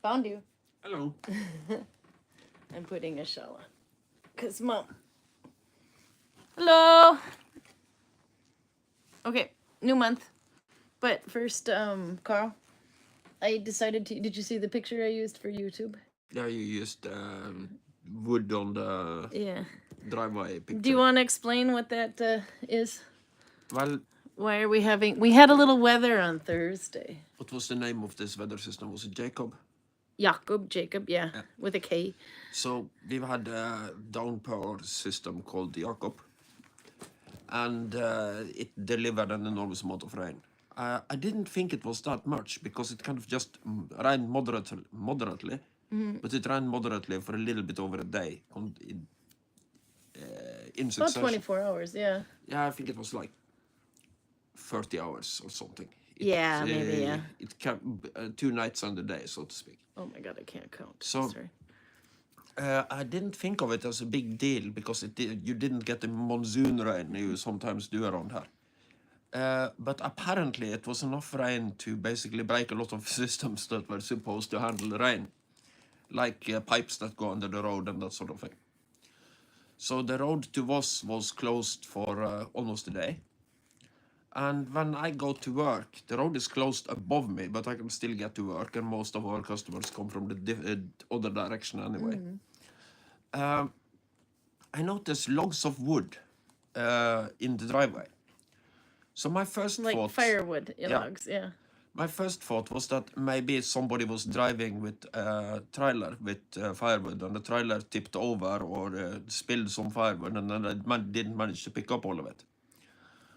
Found you. Hello. I'm putting a shell on. Because Mom. Hello. Okay, new month. But first, Carl, I decided to... Did you see the picture I used for YouTube? Yeah, you used wood on the driveway picture. Do you want to explain what that is? Well, why are we having... We had a little weather on Thursday. What was the name of this weather system? Was it Jacob? Jacob, yeah, with a K. So we've had a downpour system called Jacob, and it delivered an enormous amount of rain. I didn't think it was that much because it kind of just rained moderately, but it rained moderately for a little bit over a day in succession. About 24 hours, yeah. Yeah, I think it was like 30 hours or something. Maybe, yeah. It came 2 nights and a day, so to speak. Oh my God, I can't count. So, sorry. I didn't think of it as a big deal because you didn't get the monsoon rain you sometimes do around here. But apparently it was enough rain to basically break a lot of systems that were supposed to handle the rain. Like pipes that go under the road and that sort of thing. So the road to Voss was closed for almost a day. And when I go to work, the road is closed above me, but I can still get to work, and most of our customers come from the other direction anyway. I noticed logs of wood in the driveway. So my first thought... Like firewood logs, yeah. My first thought was that maybe somebody was driving with a trailer with firewood, and the trailer tipped over or spilled some firewood, and then they didn't manage to pick up all of it.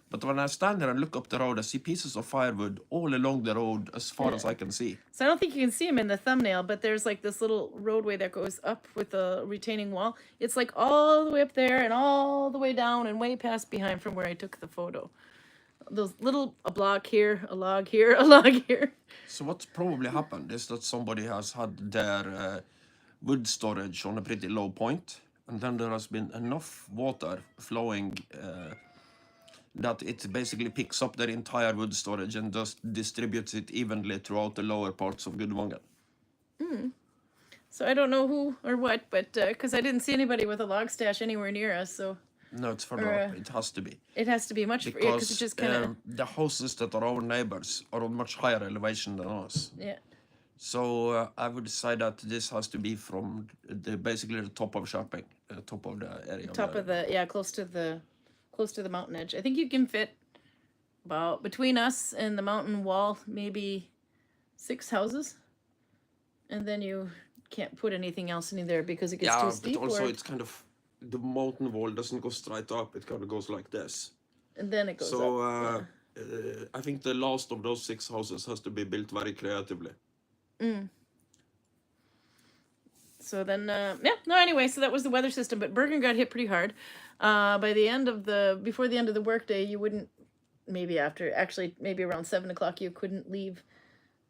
But when I stand there and look up the road, I see pieces of firewood all along the road as far as I can see. So I don't think you can see them in the thumbnail, but there's like this little roadway that goes up with a retaining wall. It's like all the way up there and all the way down and way past behind from where I took the photo. Those little, a block here, a log here, a log here. So what's probably happened is that somebody has had their wood storage on a pretty low point, and then there has been enough water flowing that it basically picks up their entire wood storage and just distributes it evenly throughout the lower parts of Gudvangen. So I don't know who or what, but because I didn't see anybody with a log stash anywhere near us, so... No, it's further up. It has to be. It has to be much... Because it just kind of... the houses that are our neighbors are on much higher elevation than us. Yeah. So I would say that this has to be from basically the top of Sharping, top of the area. Top of the... Yeah, close to the mountain edge. I think you can fit about between us and the mountain wall maybe 6 houses, and then you can't put anything else in there because it gets too steep. Yeah, but also it's kind of the mountain wall doesn't go straight up; it kind of goes like this, and then it goes up. So I think the last of those 6 houses has to be built very creatively. So then, anyway, so that was the weather system, but Bergen got hit pretty hard. By the end of before the end of the workday, you wouldn't, maybe around 7 o'clock, you couldn't leave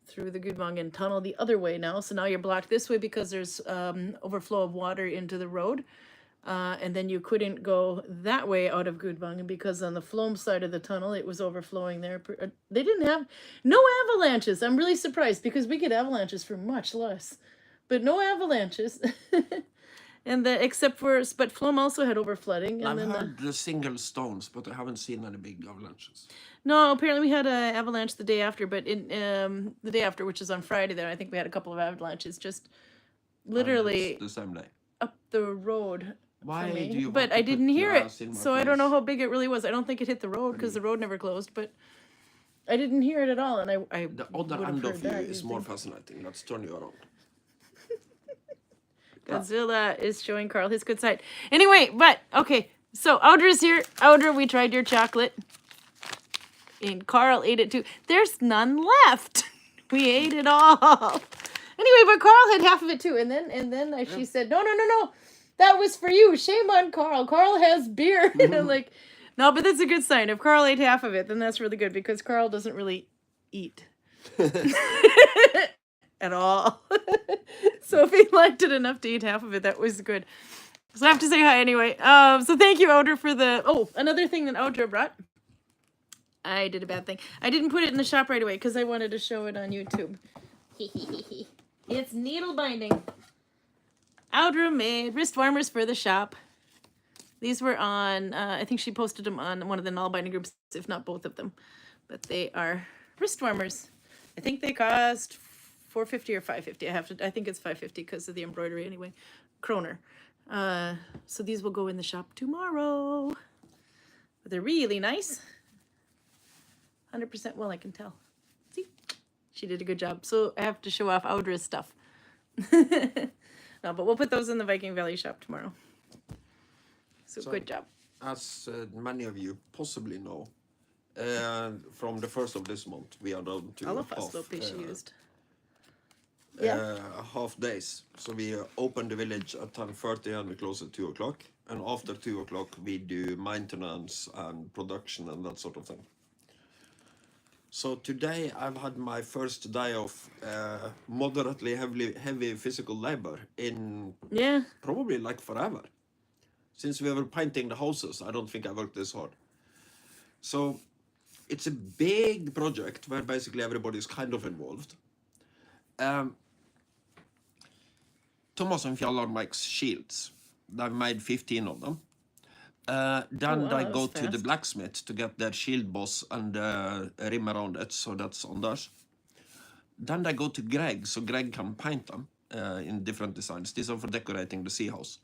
through the Gudvangen tunnel the other way now. So now you're blocked this way because there's overflow of water into the road. And then you couldn't go that way out of Gudvangen because on the Flom side of the tunnel, it was overflowing there. They didn't have no avalanches. I'm really surprised because we get avalanches for much less. But no avalanches, and but Flom also had overflooding. And I've heard the single stones, but I haven't seen any big avalanches. No, apparently we had an avalanche the day after, but in the day after, which is on Friday, there I think we had a couple of avalanches, just literally the same day up the road. Why do you? But I didn't hear it, so I don't know how big it really was. I don't think it hit the road because the road never closed, but. I didn't hear it at all, and I the other end of you is more fascinating. Let's turn you around. Godzilla is showing Karl his good side. Anyway, but, okay. So, Audra's here. Audra, we tried your chocolate. And Karl ate it too. There's none left. We ate it all. Anyway, but Karl had half of it too. And then she said, no. That was for you. Shame on Karl. Karl has beer. And I'm like, no, but that's a good sign. If Karl ate half of it, then that's really good because Karl doesn't really eat. At all. So if he liked it enough to eat half of it, that was good. So I have to say hi anyway. So thank you, Audra, for the... Oh, another thing that Audra brought. I did a bad thing. I didn't put it in the shop right away because I wanted to show it on YouTube. It's needle binding. Audra made wrist warmers for the shop. These were on, I think she posted them on one of the Nalbinding groups, if not both of them. But they are wrist warmers. I think they cost $4.50 or $5.50. I think it's $5.50 because of the embroidery anyway. Kroner. So these will go in the shop tomorrow. But they're really nice. 100% well, I can tell. See? She did a good job. So I have to show off Audra's stuff. No, but we'll put those in the Viking Valley shop tomorrow. So good job. As many of you possibly know, from the 1st of this month, we are down to half days. So we open the village at 10:30 and we close at 2 o'clock. And after 2 o'clock, we do maintenance and production and that sort of thing. So today I've had my first day of moderately heavy physical labor in probably like forever. Since we were painting the houses, I don't think I worked this hard. So it's a big project where basically everybody is kind of involved. Thomas and Fjallar makes shields. They've made 15 of them. Then they go to the blacksmith to get their shield boss and rim around it, so that's Anders. Then they go to Greg, so Greg can paint them in different designs. These are for decorating the sea house.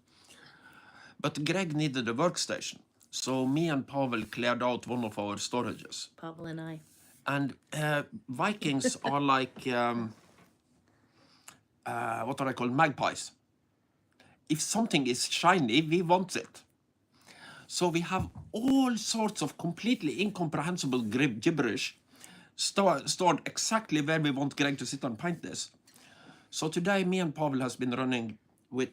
But Greg needed a workstation, so me and Pavel cleared out one of our storages. Pavel and I. And Vikings are like, what are they called? Magpies. If something is shiny, we want it. So we have all sorts of completely incomprehensible gibberish stored exactly where we want Greg to sit and paint this. So today, me and Pavel has been running with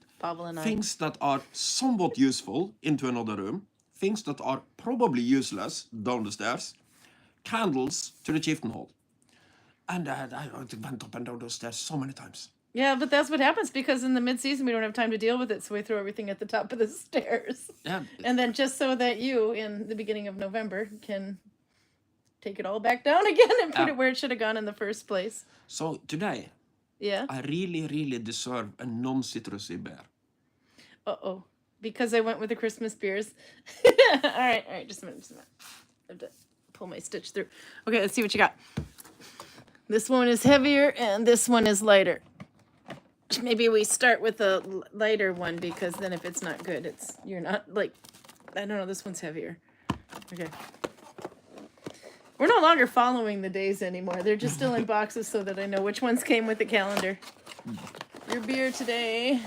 things that are somewhat useful into another room, things that are probably useless down the stairs, candles to the chieftain hall. And I went up and down those stairs so many times. Yeah, but that's what happens because in the mid-season we don't have time to deal with it, so we throw everything at the top of the stairs. Yeah. And then just so that you, in the beginning of November, can take it all back down again and put it where it should have gone in the first place. So today, I really, really deserve a non-citrusy beer. Uh-oh. Because I went with the Christmas beers. All right, just a minute. I have to pull my stitch through. Okay, let's see what you got. This one is heavier and this one is lighter. Maybe we start with the lighter one because then if it's not good, you're not like, I don't know, this one's heavier. Okay. We're no longer following the days anymore. They're just still in boxes so that I know which ones came with the calendar. Your beer today.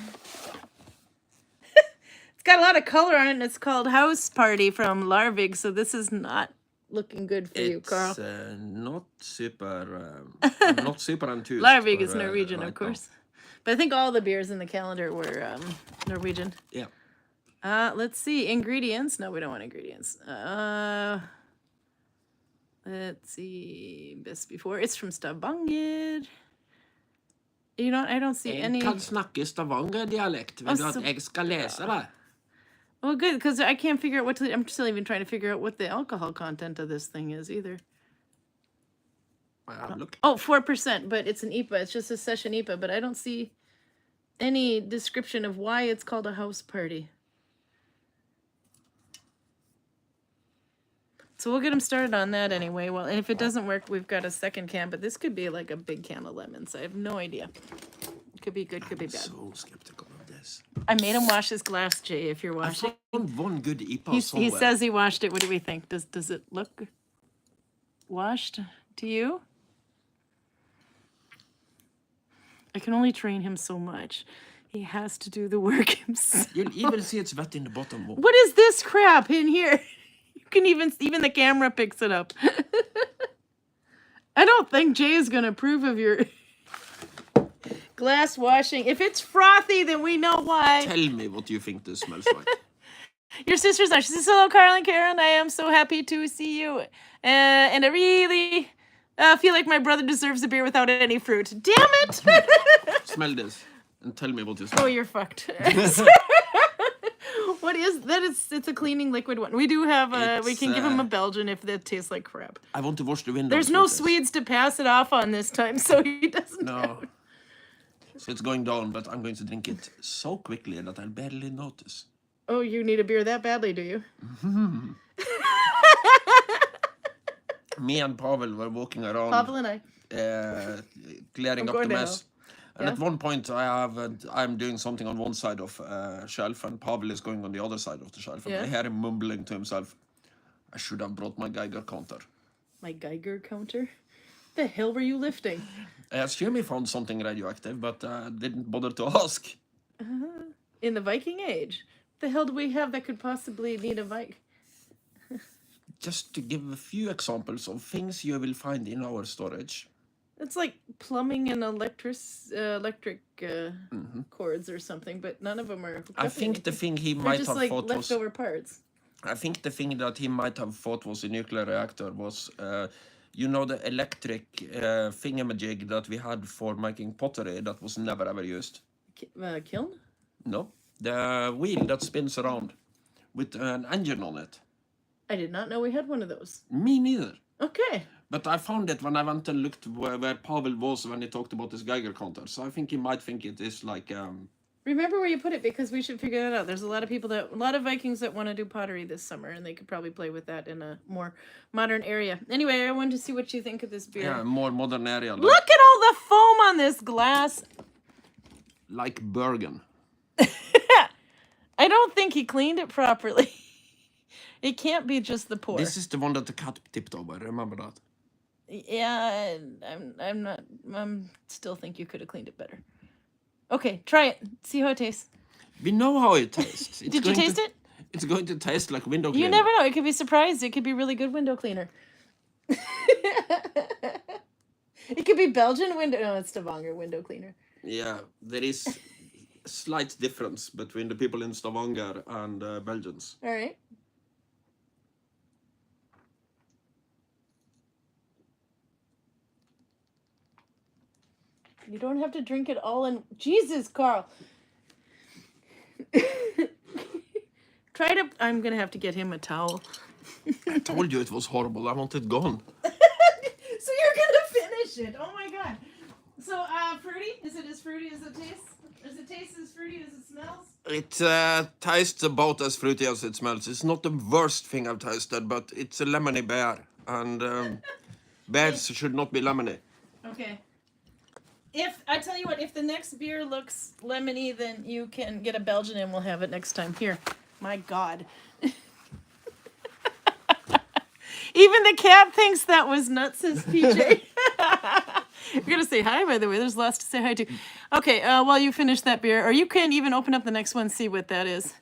It's got a lot of color on it and it's called House Party from Larvig, so this is not looking good for you, Karl. It's not super enthused. Larvig is Norwegian, right, of course. Now. But I think all the beers in the calendar were Norwegian. Yeah. Let's see. Ingredients. No, we don't want ingredients. Let's see. Best before. It's from Stavanger. You know, I don't see any... Jeg kan snakke Stavanger-dialekt. Vil du at jeg skal lese det? Well, good, because I can't figure out I'm still even trying to figure out what the alcohol content of this thing is either. Look. Oh, 4%, but it's an IPA. It's just a session IPA, but I don't see any description of why it's called a house party. So we'll get them started on that anyway. Well, and if it doesn't work, we've got a second can, but this could be like a big can of lemons. I have no idea. Could be good, could be bad. I'm so skeptical of this. I made him wash his glass, Jay, if you're washing. I found one good IPA somewhere. He says he washed it. What do we think? Does it look washed to you? I can only train him so much. He has to do the work himself. You'll even see it's wet in the bottom. What is this crap in here? You can even the camera picks it up. I don't think Jay is going to approve of your glass washing. If it's frothy, then we know why. Tell me what you think this smells like. Your sister's not. She says, hello, Karl and Karin. I am so happy to see you. And I really... feel like my brother deserves a beer without any fruit. Damn it! Smell this and tell me what you smell. Oh, you're fucked. What is that? It's a cleaning liquid one. We do have we can give him a Belgian if that tastes like crap. I want to wash the windows. There's no Swedes to pass it off on this time, so he doesn't. No. So it's going down, but I'm going to drink it so quickly that I'll barely notice. Oh, you need a beer that badly, do you? Me and Pavel were walking around, Pavel and I. clearing I'm up the going to mess. And Yeah. at one point, I'm doing something on one side of shelf, and Pavel is going on the other side of the shelf. And Yeah. I hear him mumbling to himself, "I should have brought my Geiger counter." My Geiger counter? The hell were you lifting? I assume he found something radioactive, but didn't bother to ask. In the Viking Age? The hell do we have that could possibly need a Viking? Just to give a few examples of things you will find in our storage. It's like plumbing and electric cords or something, but none of them are. I think the thing he They're might just have like thought was... leftover parts. I think the thing that he might have thought was a nuclear reactor was, you know, the electric thingamajig that we had for making pottery that was never ever used. Kiln? No, the wheel that spins around with an engine on it. I did not know we had one of those. Me neither. Okay. But I found it when I went and looked where Pavel was when he talked about his Geiger counter. So I think he might think it is like... Remember where you put it, because we should figure that out. There's a lot of Vikings that want to do pottery this summer, and they could probably play with that in a more modern area. Anyway, I wanted to see what you think of this beer. Yeah, more modern area. Look at all the foam on this glass. Like Bergen. I don't think he cleaned it properly. It can't be just the pour. This is the one that the cat tipped over. Remember that? Yeah, I'm still think you could have cleaned it better. Okay, try it. See how it tastes. We know how it tastes. Did you taste it? It's going to taste like window cleaner. You never know. It could be surprised. It could be really good window cleaner. It could be Belgian window. No, it's Stavanger window cleaner. Yeah, there is a slight difference between the people in Stavanger and Belgians. All right. You don't have to drink it all in... Jesus, Karl. Try to... I'm going to have to get him a towel. I told you it was horrible. I want it gone. So you're going to finish it. Oh, my God. So, fruity? Is it as fruity as it tastes? Does it taste as fruity as it smells? It tastes about as fruity as it smells. It's not the worst thing I've tasted, but it's a lemony bear. And bears should not be lemony. Okay. I tell you what, if the next beer looks lemony, then you can get a Belgian and we'll have it next time. Here. My God. Even the cat thinks that was nuts, says PJ. We're going to say hi, by the way. There's lots to say hi to. Okay, while you finish that beer, or you can even open up the next one, see what that is.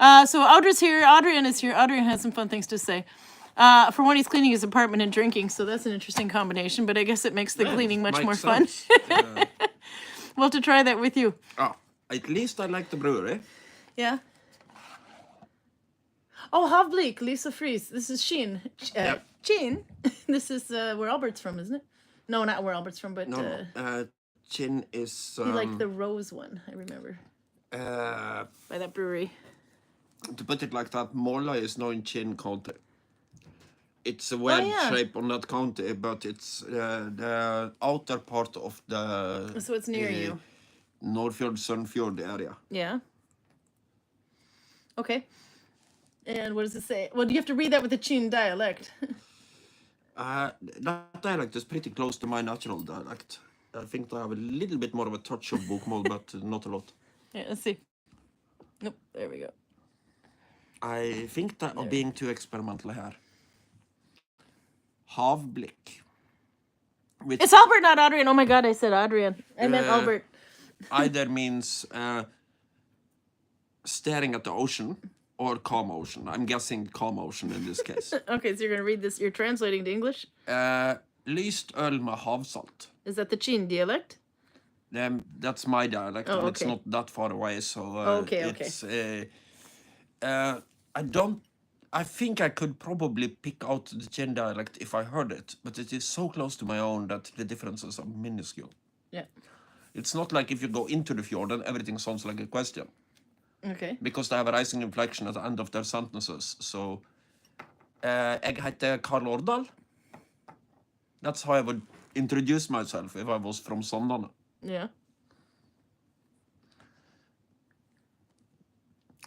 So Audra's here. Adrian is here. Adrian has some fun things to say. For one, he's cleaning his apartment and drinking, so that's an interesting combination, but I guess it makes the cleaning much more fun. We'll have to try that with you. Oh, at least I like the brewery. Yeah. Oh, Havlik, Lisa Fries. This is Sheen. Sheen? This is where Albert's from, isn't it? No, not where Albert's from, but... No, Chin is... he liked the rose one, I remember. By that brewery. To put it like that, Morla is now in Chin County. It's a weird shape on that county, but it's the outer part of the... So it's near you. Nordfjord, Sunnfjord area. Yeah. Okay. And what does it say? Well, do you have to read that with the Chin dialect? That dialect is pretty close to my natural dialect. I think I have a little bit more of a touch of bokmål, but not a lot. Yeah, let's see. Nope, there we go. I think that I'm being too experimental here. Havblik. It's Albert, not Adrian. Oh my God, I said Adrian. I meant Albert. Either means staring at the ocean or calm ocean. I'm guessing calm ocean in this case. Okay, so you're going to read this. You're translating to English? Lyst öl med havsalt. Is that the Chin dialect? That's my dialect, and it's not that far away, so it's... I think I could probably pick out the Chin dialect if I heard it, but it is so close to my own that the differences are minuscule. Yeah. It's not like if you go into the fjord and everything sounds like a question. Okay. Because they have a rising inflection at the end of their sentences. So, jeg heter Karl Ordal. That's how I would introduce myself if I was from Sandane. Yeah.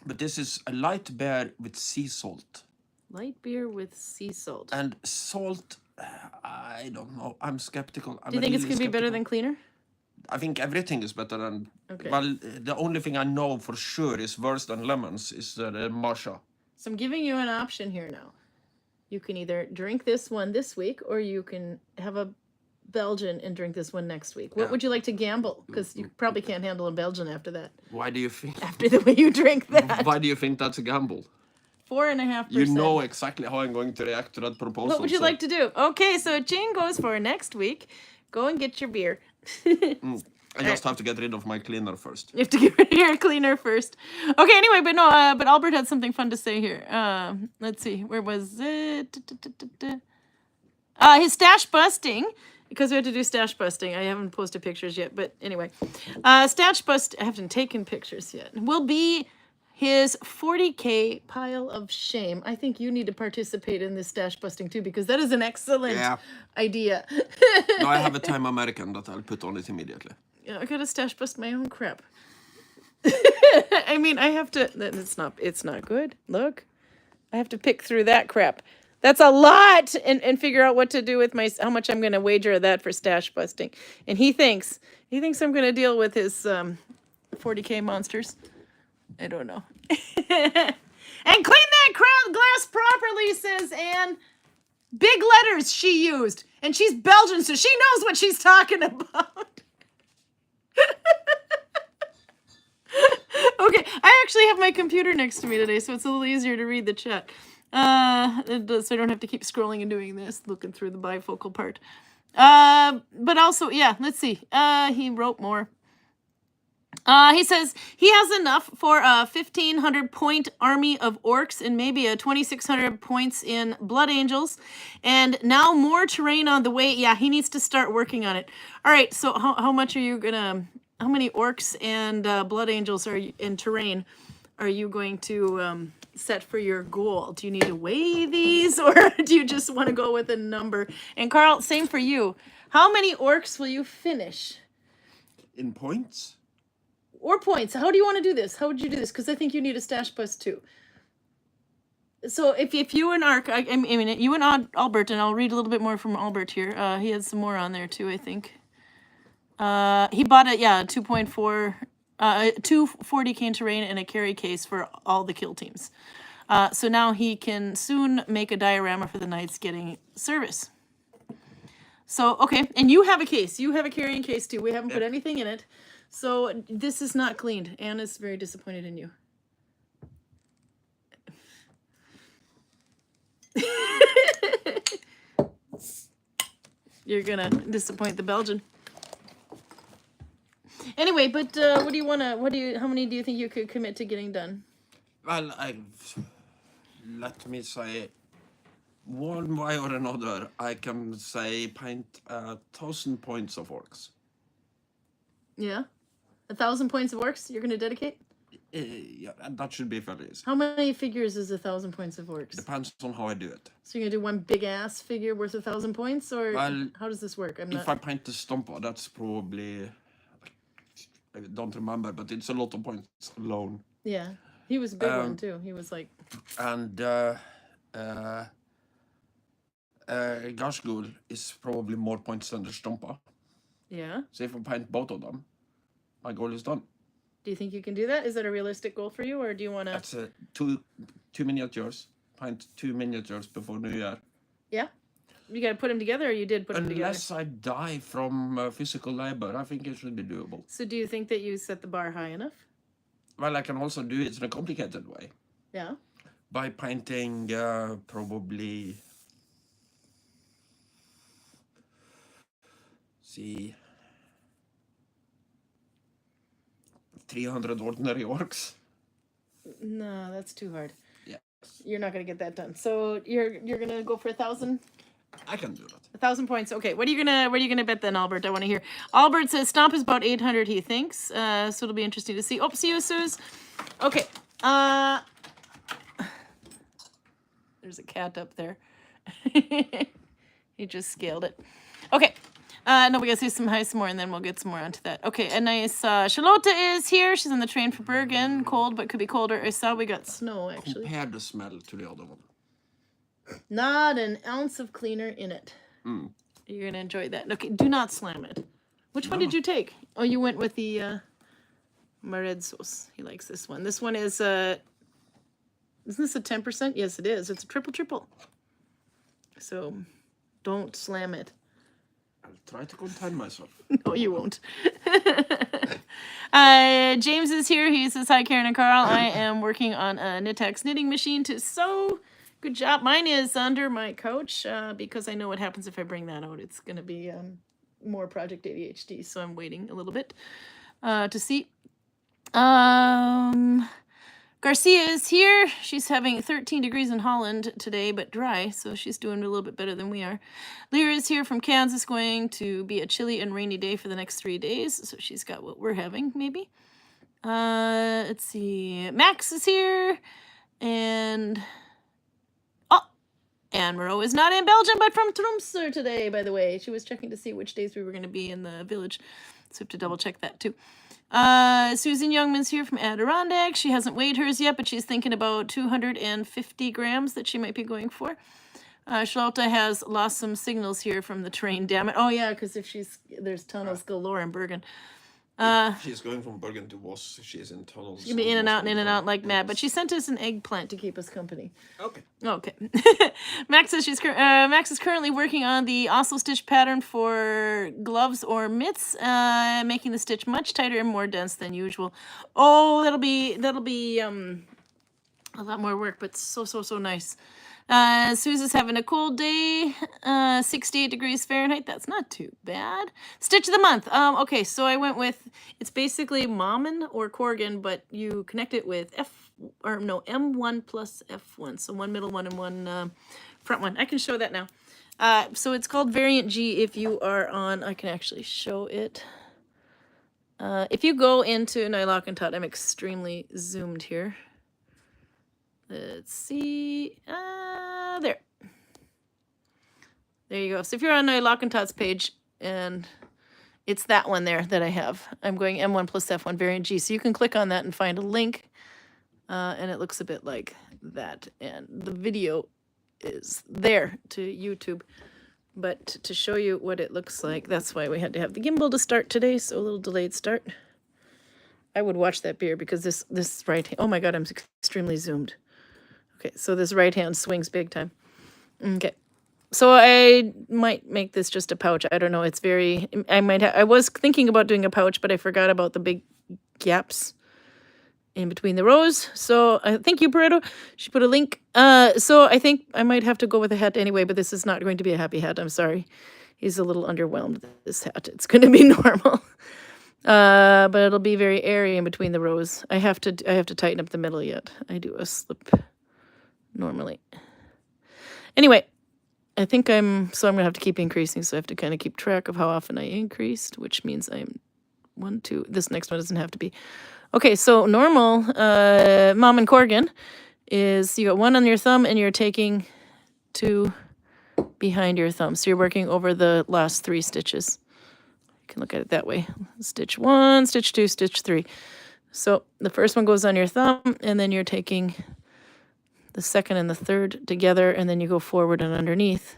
But this is a light beer with sea salt. Light beer with sea salt. And salt, I don't know. I'm skeptical. Do you think it's going to be better than cleaner? I think everything is better than... Okay. Well, the only thing I know for sure is worse than lemons is the matcha. So I'm giving you an option here now. You can either drink this one this week, or you can have a Belgian and drink this one next week. What would you like to gamble? Because you probably can't handle a Belgian after that. Why do you think... After the way you drink that. Why do you think that's a gamble? 4.5%. You know exactly how I'm going to react to that proposal. What would you like to do? Okay, so Jane goes for next week. Go and get your beer. I just have to get rid of my cleaner first. You have to get rid of your cleaner first. Okay, anyway, but no, but Albert had something fun to say here. Let's see, where was it? His stash busting, because we had to do stash busting. I haven't posted pictures yet, but anyway. Stash bust, I haven't taken pictures yet. Will be his 40K pile of shame. I think you need to participate in this stash busting too, because that is an excellent idea. No, I have a Time American that I'll put on it immediately. Yeah, I gotta stash bust my own crap. I mean, I have to. It's not good. Look, I have to pick through that crap. That's a lot, and figure out what to do with how much I'm gonna wager that for stash busting. And he thinks I'm gonna deal with his 40K monsters. I don't know. And clean that glass properly, says Anne. Big letters she used, and she's Belgian, so she knows what she's talking about. Okay, I actually have my computer next to me today, so it's a little easier to read the chat. So I don't have to keep scrolling and doing this, looking through the bifocal part. But also, yeah, let's see. He wrote more. He says he has enough for a 1,500 point army of orcs and maybe a 2,600 points in blood angels, and now more terrain on the way. Yeah, he needs to start working on it. All right, so how much are you gonna? How many orcs and blood angels are you, in terrain are you going to set for your goal? Do you need to weigh these, or do you just want to go with a number? And Karl, same for you. How many orcs will you finish? In points? Or points. How do you want to do this? How would you do this? Because I think you need a stash bust too. So if you and I mean you and Albert, and I'll read a little bit more from Albert here. He has some more on there too, I think. He bought a 2.4, 240 cane terrain and a carry case for all the kill teams. So now he can soon make a diorama for the knights getting service. So okay, and you have a case. You have a carrying case too. We haven't put anything in it. So this is not cleaned. Anna's very disappointed in you. You're gonna disappoint the Belgian. Anyway, but what do you wanna? How many do you think you could commit to getting done? Well, let me say, one way or another, I can say paint 1,000 points of orcs. Yeah, 1,000 points of orcs. You're gonna dedicate. Yeah, that should be fairly easy. How many figures is 1,000 points of orcs? Depends on how I do it. So you're gonna do one big ass figure worth 1,000 points, or how does this work? If I paint the stomper, that's probably, I don't remember, but it's a lot of points alone. Yeah, he was a big one too. He was like. And Gashgul is probably more points than the stomper. Yeah. So if I paint both of them, my goal is done. Do you think you can do that? Is that a realistic goal for you, or do you want to? That's two miniatures. Paint 2 miniatures before New Year. Yeah, you got to put them together, or you did put them together. Unless I die from physical labor, I think it should be doable. So do you think that you set the bar high enough? Well, I can also do it in a complicated way. Yeah. By painting probably. See. 300 ordinary orcs. No, that's too hard. Yeah. You're not gonna get that done. So you're gonna go for 1,000. I can do that. 1,000 points. Okay. What are you gonna bet then, Albert? I want to hear. Albert says Stomp is about 800. He thinks. So it'll be interesting to see. Oh, see you, Suze. Okay. There's a cat up there. He just scaled it. Okay. No, we gotta say some hi some more, and then we'll get some more onto that. Okay, a nice Charlotte is here. She's on the train for Bergen. Cold, but could be colder. I saw we got snow actually. Compare the smell to the other one. Not an ounce of cleaner in it. You're gonna enjoy that. Okay, do not slam it. Which one did you take? Oh, you went with the Mared sauce. He likes this one. This one is isn't this a 10%? Yes, it is. It's a triple. So don't slam it. I'll try to contain myself. No, you won't. James is here. He says, hi, Karin and Karl. I am working on a Knitex knitting machine to sew. Good job. Mine is under my couch because I know what happens if I bring that out. It's going to be more Project ADHD, so I'm waiting a little bit to see. Garcia is here. She's having 13 degrees in Holland today, but dry, so she's doing a little bit better than we are. Lyra is here from Kansas, going to be a chilly and rainy day for the next 3 days, so she's got what we're having, maybe. Let's see. Max is here, and... Oh! Anne Moreau is not in Belgium, but from Tromsø today, by the way. She was checking to see which days we were going to be in the village, so we have to double check that, too. Susan Youngman's here from Adirondack. She hasn't weighed hers yet, but she's thinking about 250 grams that she might be going for. Charlotte has lost some signals here from the train, damn it. Oh, yeah, because if there's tunnels galore in Bergen. She's going from Bergen to Voss. She's in tunnels. She'll be in and out like mad. But she sent us an eggplant to keep us company. Okay. Okay. Max says Max is currently working on the Oslo stitch pattern for gloves or mitts, making the stitch much tighter and more dense than usual. Oh, that'll be a lot more work, but so nice. Susan's having a cold day, 68 degrees Fahrenheit. That's not too bad. Stitch of the month. Okay, so I went with, it's basically Mommen or Corgan, but you connect it with M1 plus F1. So one middle one and one front one. I can show that now. So it's called Variant G if you are on, I can actually show it. If you go into Nylock, I'm extremely zoomed here. Let's see. There. There you go. So if you're on Nylock page, and it's that one there that I have. I'm going M1 plus F1 variant G. So you can click on that and find a link. And it looks a bit like that. And the video is there to YouTube. But to show you what it looks like, that's why we had to have the gimbal to start today. So a little delayed start. I would watch that beer because this right hand, oh my God, I'm extremely zoomed. Okay, so this right hand swings big time. Okay, so I might make this just a pouch. I don't know. It's very, I was thinking about doing a pouch, but I forgot about the big gaps in between the rows. So thank you, Pareto. She put a link. So I think I might have to go with a hat anyway, but this is not going to be a happy hat. I'm sorry. He's a little underwhelmed with this hat. It's going to be normal. But it'll be very airy in between the rows. I have to tighten up the middle yet. I do a slip normally. Anyway, I think I'm going to have to keep increasing, so I have to kind of keep track of how often I increased, which means I'm 1, 2, this next one doesn't have to be. Okay, so normal, Mom and Corgan is you got 1 on your thumb and you're taking 2 behind your thumb. So you're working over the last 3 stitches. You can look at it that way. Stitch 1, stitch 2, stitch 3. So the first one goes on your thumb, and then you're taking the second and the third together, and then you go forward and underneath.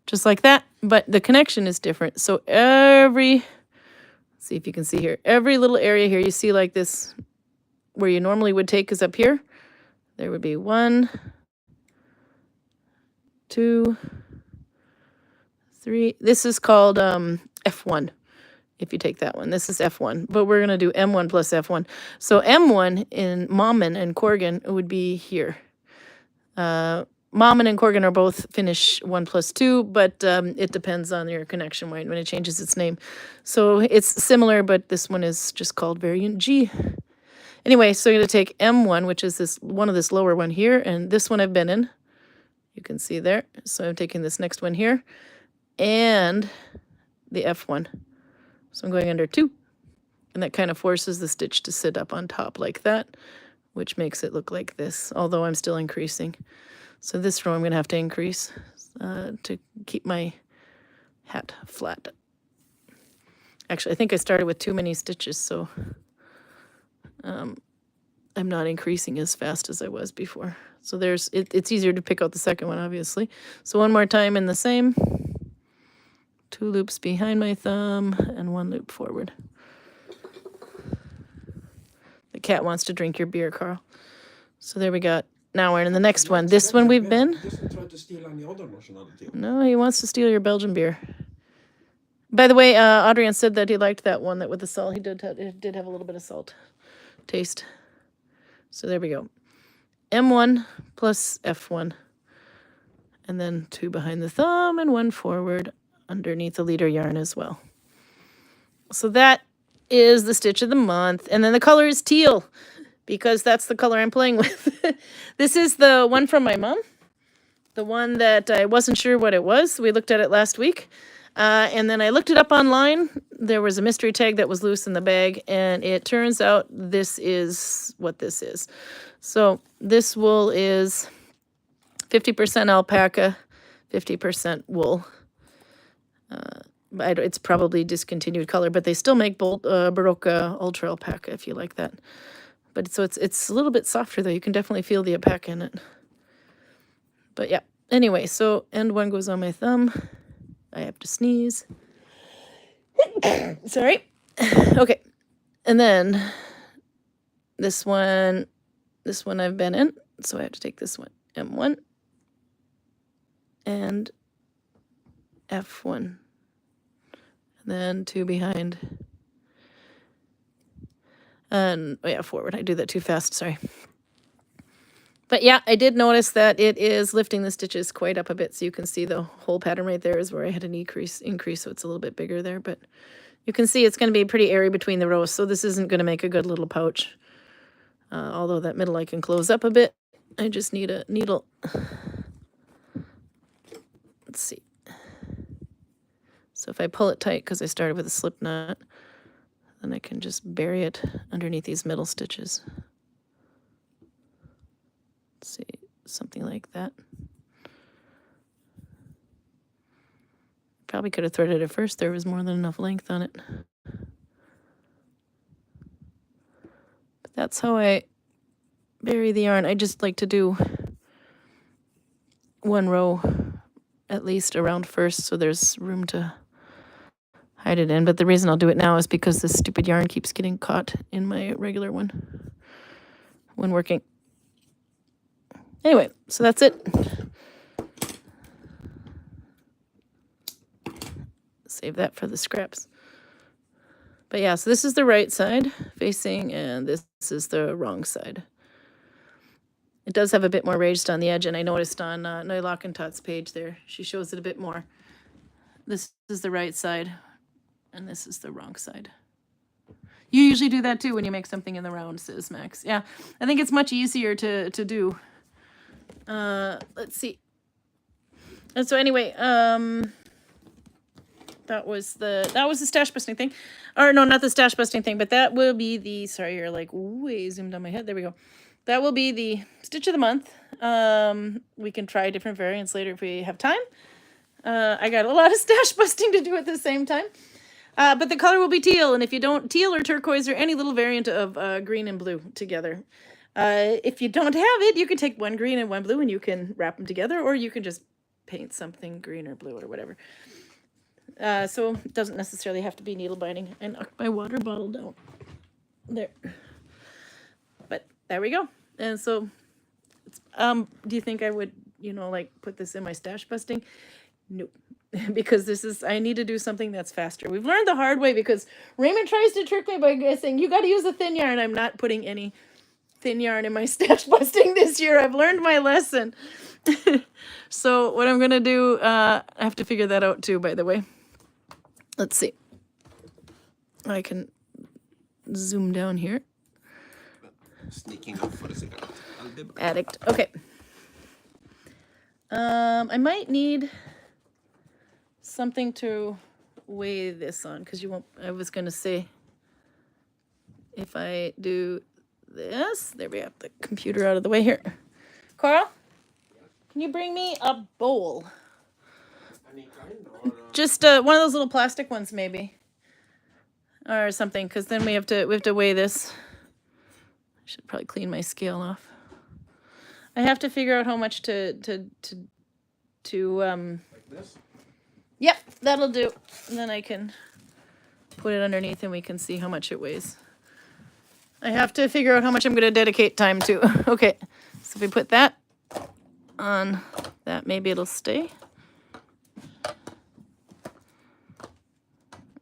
Just like that, but the connection is different. So let's see if you can see here, every little area here you see like this, where you normally would take is up here. There would be 1, 2, 3. This is called F1. If you take that one, this is F1, but we're going to do M1 plus F1. So M1 in Mommen and Corgan would be here. Mommen and Corgan are both Finnish 1 plus 2, but it depends on your connection when it changes its name. So it's similar, but this one is just called variant G. Anyway, so you're going to take M1, which is this lower one here, and this one I've been in. You can see there. So I'm taking this next one here, and the F1. So I'm going under 2, and that kind of forces the stitch to sit up on top like that, which makes it look like this, although I'm still increasing. So this row I'm going to have to increase to keep my hat flat. Actually, I think I started with too many stitches, so I'm not increasing as fast as I was before. So it's easier to pick out the second one, obviously. So one more time in the same. 2 loops behind my thumb and 1 loop forward. The cat wants to drink your beer, Carl. So there we got. Now we're in the next one. This one we've been. He doesn't try to steal any other nationality. No, he wants to steal your Belgian beer. By the way, Adrian said that he liked that one that with the salt. It did have a little bit of salt taste. So there we go. M1 plus F1. And then 2 behind the thumb and 1 forward underneath the leader yarn as well. So that is the stitch of the month. And then the color is teal, because that's the color I'm playing with. This is the one from my mom. The one that I wasn't sure what it was. We looked at it last week. And then I looked it up online. There was a mystery tag that was loose in the bag. And it turns out this is what this is. So this wool is 50% alpaca, 50% wool. It's probably discontinued color, but they still make Barocca Ultra Alpaca if you like that. But so it's a little bit softer though. You can definitely feel the alpaca in it. But yeah. Anyway, so end one goes on my thumb. I have to sneeze. Sorry. Okay. And then this one I've been in, so I have to take this one. M1 and F1. And then 2 behind. And oh yeah, forward. I do that too fast, sorry. But yeah, I did notice that it is lifting the stitches quite up a bit, so you can see the whole pattern right there is where I had an increase, so it's a little bit bigger there, but you can see it's going to be pretty airy between the rows, so this isn't going to make a good little pouch. Although that middle I can close up a bit. I just need a needle. Let's see. So if I pull it tight, because I started with a slip knot, then I can just bury it underneath these middle stitches. Let's see, something like that. Probably could have threaded it first. There was more than enough length on it. But that's how I bury the yarn. I just like to do 1 row at least around first, so there's room to hide it in. But the reason I'll do it now is because this stupid yarn keeps getting caught in my regular one when working. Anyway, so that's it. Save that for the scraps. But yeah, so this is the right side facing, and this is the wrong side. It does have a bit more raised on the edge, and I noticed on Nylockentot's page there, she shows it a bit more. This is the right side, and this is the wrong side. You usually do that too when you make something in the round, says Max. Yeah, I think it's much easier to do. Let's see. And so anyway, that was the stash busting thing. Or no, not the stash busting thing, but that will be the, sorry, you're like way zoomed on my head. There we go. That will be the stitch of the month. We can try different variants later if we have time. I got a lot of stash busting to do at the same time. But the color will be teal, and if you don't, teal or turquoise or any little variant of green and blue together. If you don't have it, you can take 1 green and 1 blue and you can wrap them together, or you can just paint something green or blue or whatever. So it doesn't necessarily have to be needle binding. I knocked my water bottle down. There. But there we go. And so, do you think I would, like put this in my stash busting? Nope. Because I need to do something that's faster. We've learned the hard way because Raymond tries to trick me by saying, you got to use a thin yarn. I'm not putting any thin yarn in my stash busting this year. I've learned my lesson. So what I'm going to do, I have to figure that out too, by the way. Let's see. I can zoom down here. Sneaking up for a second. Addict. Okay. I might need something to weigh this on, because I was going to say, if I do this, there we have the computer out of the way here. Carl, can you bring me a bowl? Just one of those little plastic ones, maybe. or something, because then we have to weigh this. I should probably clean my scale off. I have to figure out how much to Like this? Yep, that'll do. And then I can put it underneath and we can see how much it weighs. I have to figure out how much I'm going to dedicate time to. Okay, so if we put that on that, maybe it'll stay.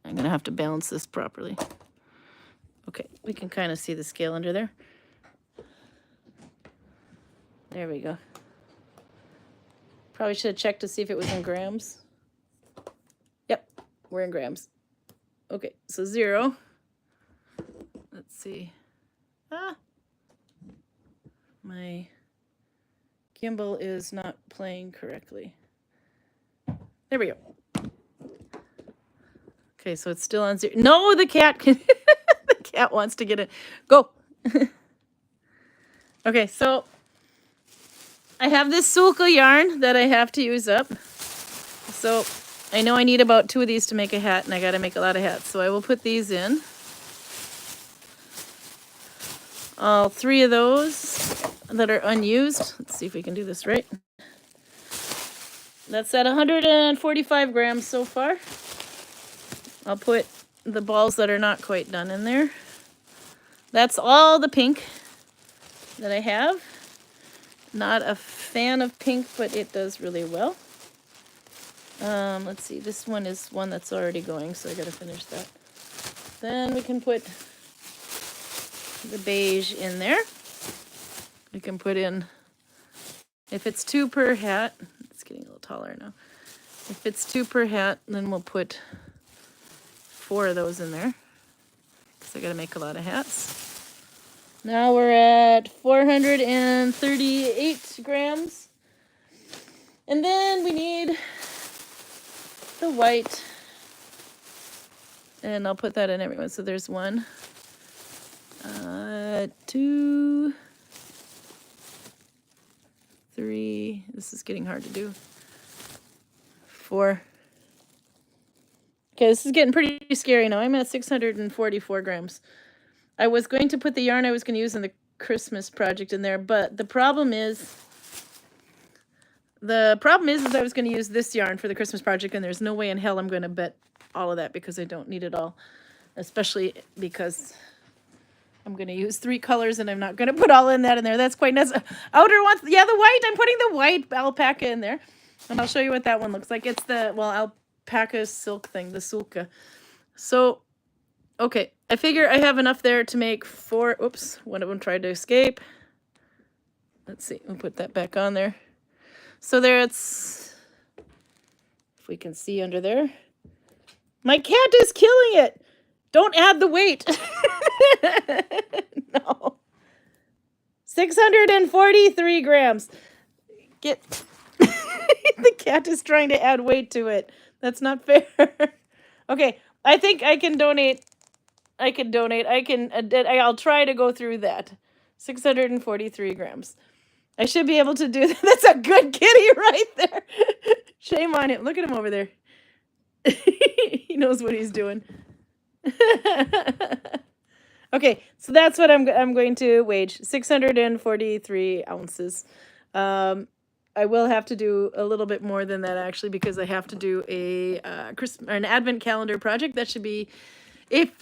I'm going to have to balance this properly. Okay, we can kind of see the scale under there. There we go. Probably should have checked to see if it was in grams. Yep, we're in grams. Okay, so 0. Let's see. My gimbal is not playing correctly. There we go. Okay, so it's still on 0. No, the cat can. The cat wants to get it. Go. Okay, so I have this sulka yarn that I have to use up. So I know I need about 2 of these to make a hat, and I got to make a lot of hats. So I will put these in. All 3 of those that are unused. Let's see if we can do this right. That's at 145 grams so far. I'll put the balls that are not quite done in there. That's all the pink that I have. Not a fan of pink, but it does really well. Let's see, this one is one that's already going, so I gotta finish that. Then we can put the beige in there. We can put in, if it's 2 per hat, it's getting a little taller now. If it's 2 per hat, then we'll put 4 of those in there, because I gotta make a lot of hats. Now we're at 438 grams. And then we need the white. And I'll put that in everyone. So there's 1, 2, 3. This is getting hard to do. 4. Okay, this is getting pretty scary now. I'm at 644 grams. I was going to put the yarn I was going to use in the Christmas project in there, but the problem is I was going to use this yarn for the Christmas project, and there's no way in hell I'm going to bet all of that because I don't need it all, especially because I'm going to use 3 colors and I'm not going to put all in that in there. That's quite necessary. Outer ones, yeah, the white. I'm putting the white alpaca in there, and I'll show you what that one looks like. It's the, well, alpaca silk thing, the sulka. So, okay, I figure I have enough there to make 4. Oops, one of them tried to escape. Let's see, we'll put that back on there. So there it's, if we can see under there. My cat is killing it. Don't add the weight. No. 643 grams. Get, the cat is trying to add weight to it. That's not fair. Okay, I think I can donate. I'll try to go through that. 643 grams. I should be able to do that. That's a good kitty right there. Shame on him. Look at him over there. He knows what he's doing. Okay, so that's what I'm going to wage. 643 ounces. I will have to do a little bit more than that actually, because I have to do an advent calendar project. That should be, if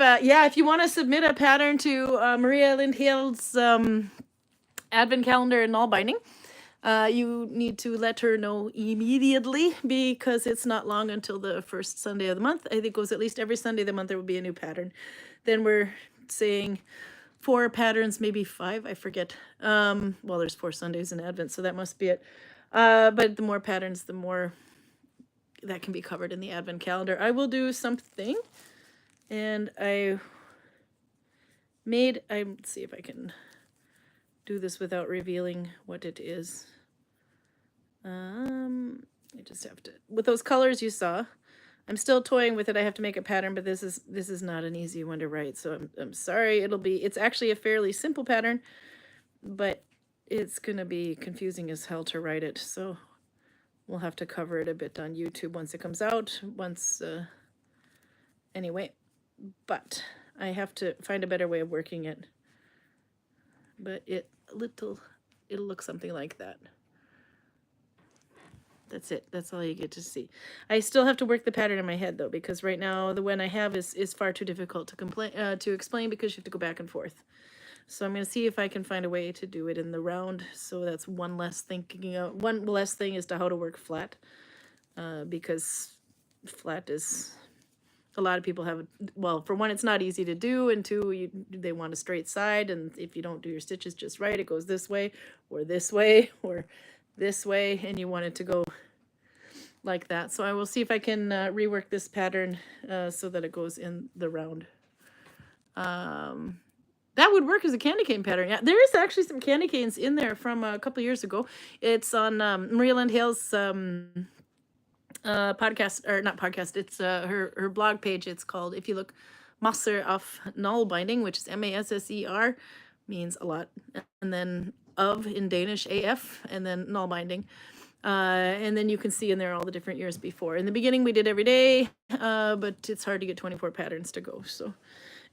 you want to submit a pattern to Maria Lindhild's advent calendar and Nalbinding, you need to let her know immediately, because it's not long until the first Sunday of the month. I think it goes at least every Sunday of the month there will be a new pattern. Then we're saying 4 patterns, maybe 5, I forget. Well, there's 4 Sundays in Advent, so that must be it. But the more patterns, the more that can be covered in the Advent calendar. I will do something, and let's see if I can do this without revealing what it is. I just have to, with those colors you saw, I'm still toying with it. I have to make a pattern, but this is not an easy one to write, so I'm sorry. It's actually a fairly simple pattern, but it's gonna be confusing as hell to write it, so we'll have to cover it a bit on YouTube once it comes out. Anyway, but I have to find a better way of working it. But it'll look something like that. That's it. That's all you get to see. I still have to work the pattern in my head though, because right now the one I have is far too difficult to explain because you have to go back and forth. So I'm going to see if I can find a way to do it in the round. So that's one less thing as to how to work flat, because flat is, a lot of people have, well, for one, it's not easy to do, and two, they want a straight side, and if you don't do your stitches just right, it goes this way, or this way, or this way, and you want it to go like that. So I will see if I can rework this pattern so that it goes in the round. That would work as a candy cane pattern. Yeah, there is actually some candy canes in there from a couple of years ago. It's on Maria Lynn Hale's podcast, or not podcast, it's her blog page. It's called, if you look, Masser of Nalbinding, which is Masser, means a lot, and then of in Danish, AF, and then Nalbinding. And then you can see in there all the different years before. In the beginning we did every day, but it's hard to get 24 patterns to go. So,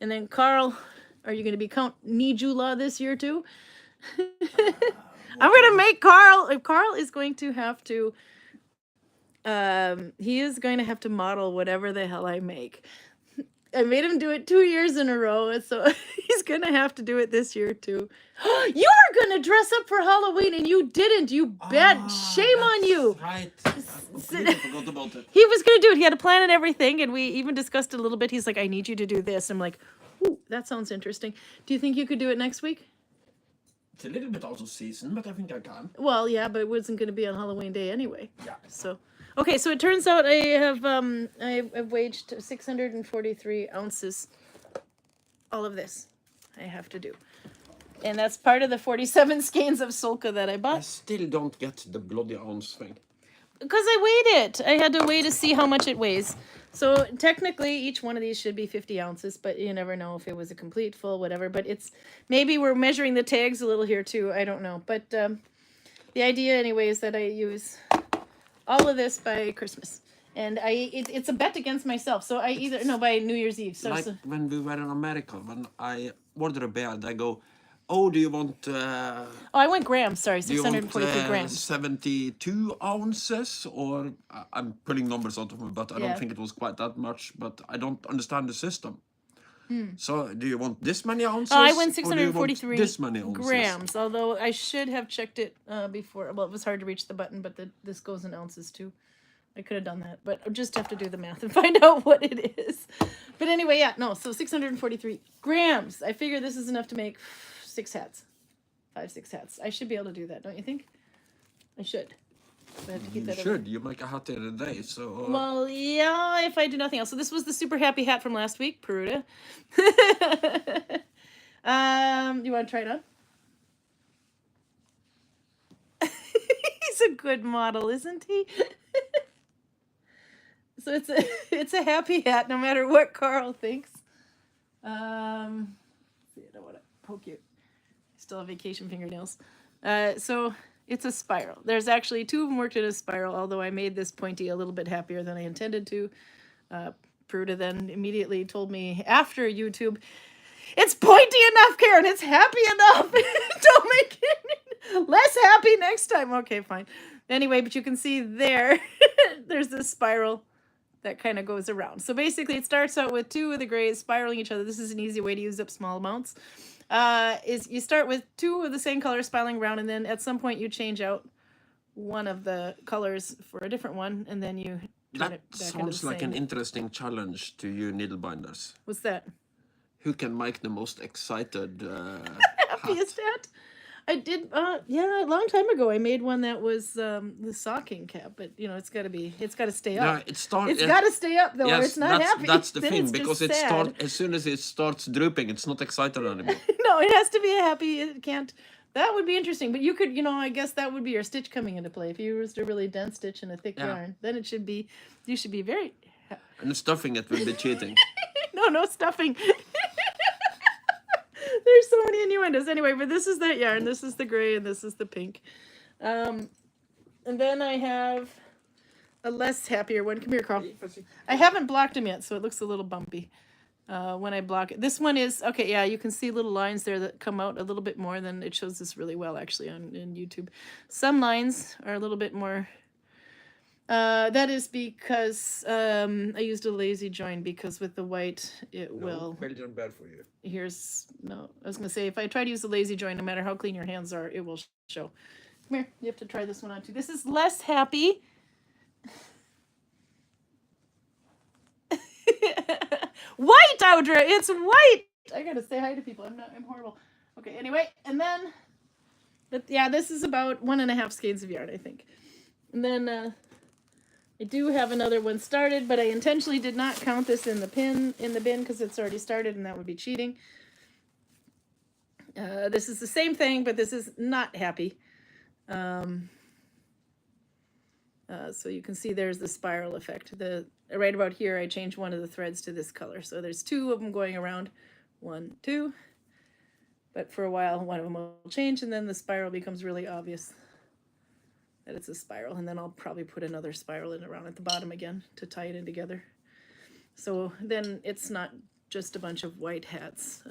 and then Karl, are you going to be Count Nijula this year too? I'm going to make Karl, if Karl is going to have to, he is going to have to model whatever the hell I make. I made him do it 2 years in a row, so he's going to have to do it this year too. You were going to dress up for Halloween and you didn't, you bet. Shame on you. Right. I completely forgot about it. He was going to do it. He had a plan and everything, and we even discussed it a little bit. He's like, I need you to do this. I'm like, ooh, that sounds interesting. Do you think you could do it next week? It's a little bit out of season, but I think I can. Well, yeah, but it wasn't going to be on Halloween Day anyway. Yeah. So, okay, so it turns out I've waged 643 ounces. All of this I have to do. And that's part of the 47 skeins of sulka that I I bought. still don't get the bloody ounce thing. Because I weighed it. I had to weigh to see how much it weighs. So technically, each one of these should be 50 ounces, but you never know if it was a complete, full, whatever. But it's, maybe we're measuring the tags a little here too. I don't know. But the idea anyway is that I use all of this by Christmas. And it's a bet against myself. So I either, no, by New Year's Eve. So, Like when we were in America, when I ordered a bed, I go, oh, do you want... oh, I went grams, sorry, do you want 643 grams. 72 ounces? Or I'm pulling numbers out of my butt. I Yeah. don't think it was quite that much, but I don't understand the system. So do you want this many ounces? Oh, I went or do you want 643 this many ounces? grams, although I should have checked it before. Well, it was hard to reach the button, but this goes in ounces too. I could have done that, but I just have to do the math and find out what it is. But anyway, yeah, no, so 643 grams. I figure this is enough to make 6 hats. 5-6 hats. I should be able to do that, don't you think? I should. I have to keep You that should. You make a hat in a day, so... Well, yeah, if I do nothing else. So this was the super happy hat from last week, Peruta. You want to try it on? He's a good model, isn't he? So it's a happy hat, no matter what Karl thinks. See, I don't want to poke you. I still have vacation fingernails. So it's a spiral. There's actually 2 of them worked in a spiral, although I made this pointy a little bit happier than I intended to. Pruda then immediately told me after YouTube, it's pointy enough, Karin. It's happy enough. Don't make it less happy next time. Okay, fine. Anyway, but you can see there, there's this spiral that kind of goes around. So basically it starts out with 2 of the grays spiraling each other. This is an easy way to use up small amounts. Is you start with 2 of the same color spiraling around, and then at some point you change out one of the colors for a different one, and then you turn That it back into sounds the like same. an interesting challenge to you needlebinders. What's that? Who can make the most excited Happiest hat? I did, yeah, a long time ago I made one that was the socking cap, but you know, it's got to stay Yeah, up. it starts. It's got to stay up though, or Yes, it's not happy. that's the Then thing, it's just because sad. as soon as it starts drooping, it's not excited anymore. No, it has to be a happy. It can't. That would be interesting, but you could, you know, I guess that would be your stitch coming into play. If you used a really dense stitch and a thick yarn, then it should be. You should be very. And stuffing it will be cheating. No stuffing. There's so many innuendos. Anyway, but this is that yarn. This is the gray, and this is the pink. And then I have a less happier one. Come here, Karl. I haven't blocked him yet, so it looks a little bumpy. when I block it. This one is, okay, yeah, you can see little lines there that come out a little bit more than it shows this really well actually on in YouTube. Some lines are a little bit more. That is because I used a lazy join because with the white it will. Belgian bad for you. No, I was gonna say if I try to use the lazy join, no matter how clean your hands are, it will show. Come here, you have to try this one on too. This is less happy. White, Audra, it's white. I gotta say hi to people. I'm horrible. Okay, anyway, and then, yeah, this is about 1.5 skeins of yarn, I think. And then I do have another one started, but I intentionally did not count this in the bin because it's already started, and that would be cheating. This is the same thing, but this is not happy. So you can see there's the spiral effect. Right about here, I changed one of the threads to this color. So there's 2 of them going around. 1, 2. But for a while, one of them will change, and then the spiral becomes really obvious that it's a spiral. And then I'll probably put another spiral in around at the bottom again to tie it in together. So then it's not just a bunch of white hats.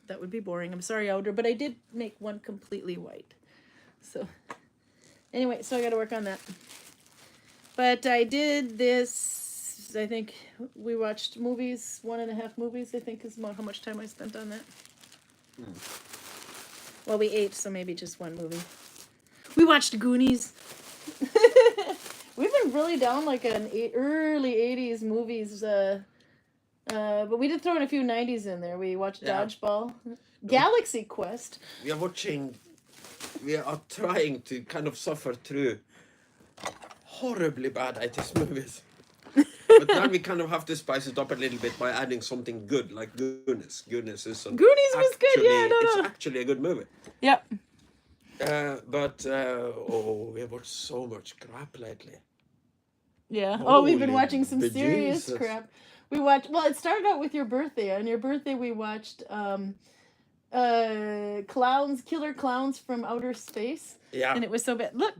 That would be boring. I'm sorry, Audra, but I did make one completely white. So anyway, so I got to work on that. But I did this, I think we watched movies, 1.5 movies, I think is about how much time I spent on that. Well, we ate, so maybe just one movie. We watched Goonies. We've been really down like an early 80s movies, but we did throw in a few 90s in there. We watched Dodgeball, Galaxy Quest. We are trying to kind of suffer through horribly bad 80s movies. But now we kind of have to spice it up a little bit by adding something good, like Goonies. Goonies was good, yeah, It's actually a good movie. Yep. But we have watched so much crap lately. Yeah. We've been watching some serious crap. Well, it started out with your birthday. On your birthday, we watched Killer Clowns from Outer Space. Yeah. And it was so bad. Look,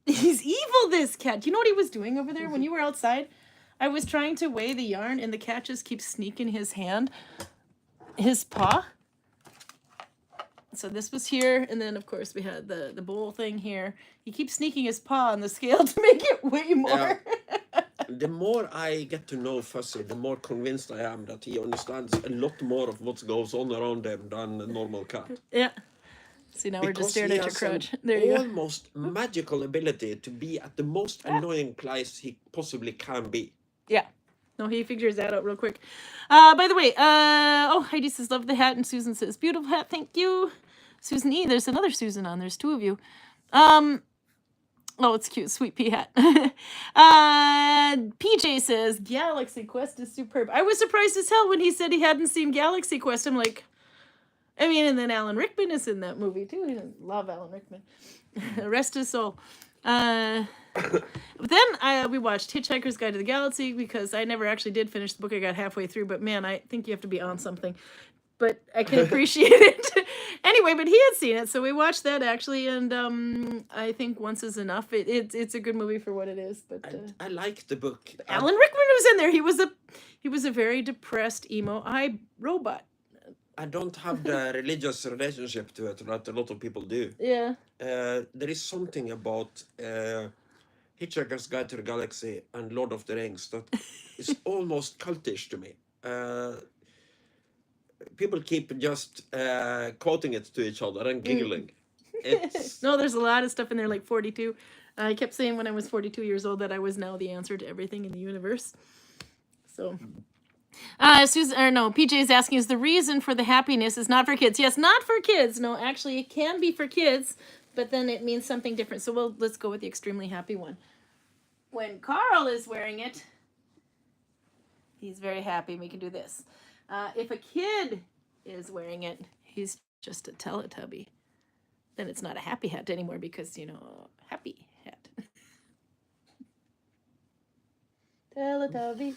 he's evil, this cat. Do you know what he was doing over there when you were outside? I was trying to weigh the yarn, and the cat just keeps sneaking his paw. So this was here, and then, of course, we had the bowl thing here. He keeps sneaking his paw on the scale to make it weigh more. The more I get to know Fussy, the more convinced I am that he understands a lot more of what goes on around him than a normal cat. Yeah. See, now we're just staring at your crotch. There you go. Almost magical ability to be at the most annoying place he possibly can be. Yeah. No, he figures that out real quick. By the way, Heidi says, love the hat, and Susan says, beautiful hat, thank you. Susan E., there's another Susan on, there's 2 of you. It's cute, sweet pea hat. PJ says, Galaxy Quest is superb. I was surprised as hell when he said he hadn't seen Galaxy Quest. I'm like, and then Alan Rickman is in that movie too. I love Alan Rickman. Rest his soul. But then we watched Hitchhiker's Guide to the Galaxy because I never actually did finish the book. I got halfway through, but man, I think you have to be on something. But I can appreciate it. Anyway, but he had seen it, so we watched that actually, and I think once is enough. It's a good movie for what it is. But I like the book. Alan Rickman was in there. He was a very depressed emo robot. I don't have the religious relationship to it that a lot of people do. Yeah. There is something about Hitchhiker's Guide to the Galaxy and Lord of the Rings that is almost cultish to me. People keep just quoting it to each other and giggling. No, there's a lot of stuff in there, like 42. I kept saying when I was 42 years old that I was now the answer to everything in the universe. So... PJ is asking, is the reason for the happiness is not for kids? Yes, not for kids. No, actually, it can be for kids, but then it means something different. So let's go with the extremely happy one. When Karl is wearing it, he's very happy. We can do this. If a kid is wearing it, he's just a Teletubby. Then it's not a happy hat anymore because, happy hat. Teletubby.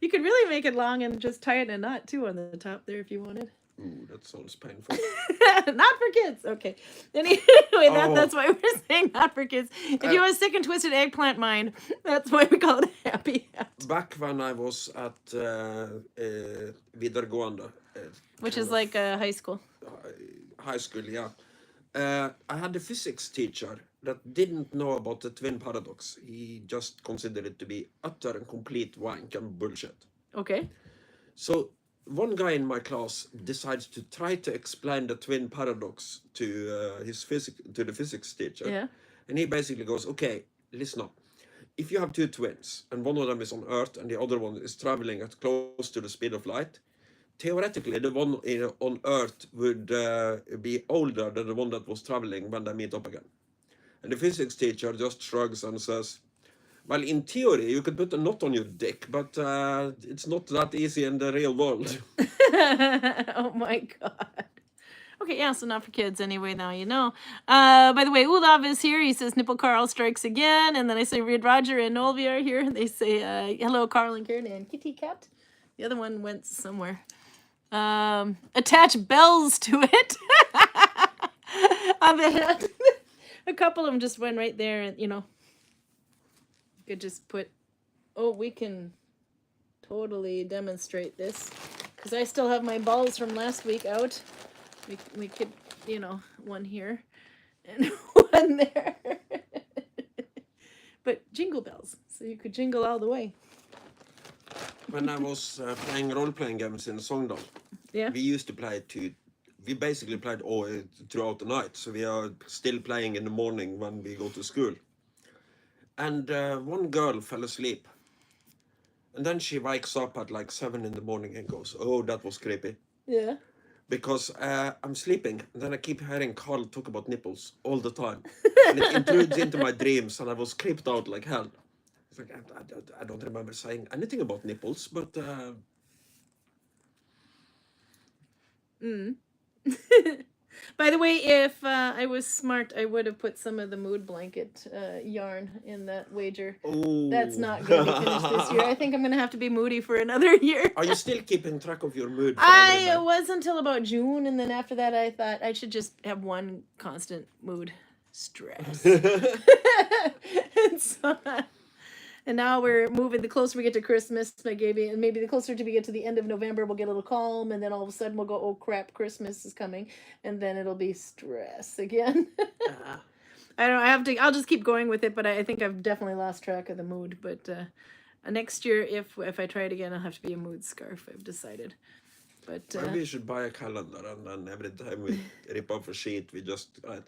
You could really make it long and just tie it in a knot too on the top there if you wanted. Ooh, that sounds painful. Not for kids. Okay. Anyway, that's why we're saying not for kids. If you have a sick and twisted eggplant mind, that's why we call it a happy hat. Back when I was at videregående, Which is like a high school. High school, yeah. I had a physics teacher that didn't know about the twin paradox. He just considered it to be utter and complete wank and bullshit. Okay. So one guy in my class decides to try to explain the twin paradox to the physics teacher. Yeah. And he basically goes, okay, listen up. If you have two twins and one of them is on Earth and the other one is traveling at close to the speed of light, theoretically the one on Earth would be older than the one that was traveling when they meet up again. And the physics teacher just shrugs and says, well, in theory, you could put a knot on your dick, but it's not that easy in the real world. Oh my God. Okay, yeah, so not for kids anyway, now you know. By the way, Olav is here. He says, Nipple Karl strikes again. And then I say, Reed Roger and Nolvi are here. They say, hello, Karl and Karin and Kitty Cat. The other one went somewhere. Attach bells to it. On the head. A couple of them just went right there, and, you know. Could just put, we can totally demonstrate this because I still have my balls from last week out. We could, you know, one here and one there. But jingle bells, so you could jingle all the way. When I was playing role-playing games in Sogndal, yeah, we basically played all throughout the night, so we are still playing in the morning when we go to school. And one girl fell asleep. And then she wakes up at like 7 in the morning and goes, oh, that was creepy. Yeah. Because I'm sleeping, and then I keep hearing Karl talk about nipples all the time. And it intrudes into my dreams, and I was creeped out like hell. It's like, I don't remember saying anything about nipples, but... By the way, if I was smart, I would have put some of the mood blanket yarn in that wager. Oh. That's not going to be finished this year. I think I'm going to have to be moody for another year. Are you still keeping track of your mood? I was until about June, and then after that I thought I should just have one constant mood. Stress. And now we're moving. The closer we get to Christmas, and maybe the closer we get to the end of November, we'll get a little calm, and then all of a sudden we'll go, oh crap, Christmas is coming, and then it'll be stress again. I don't know. I'll just keep going with it, but I think I've definitely lost track of the mood. But next year, if I try it again, I'll have to be a mood scarf. I've decided. But maybe we should buy a calendar, and then every time we rip off a sheet, we just write,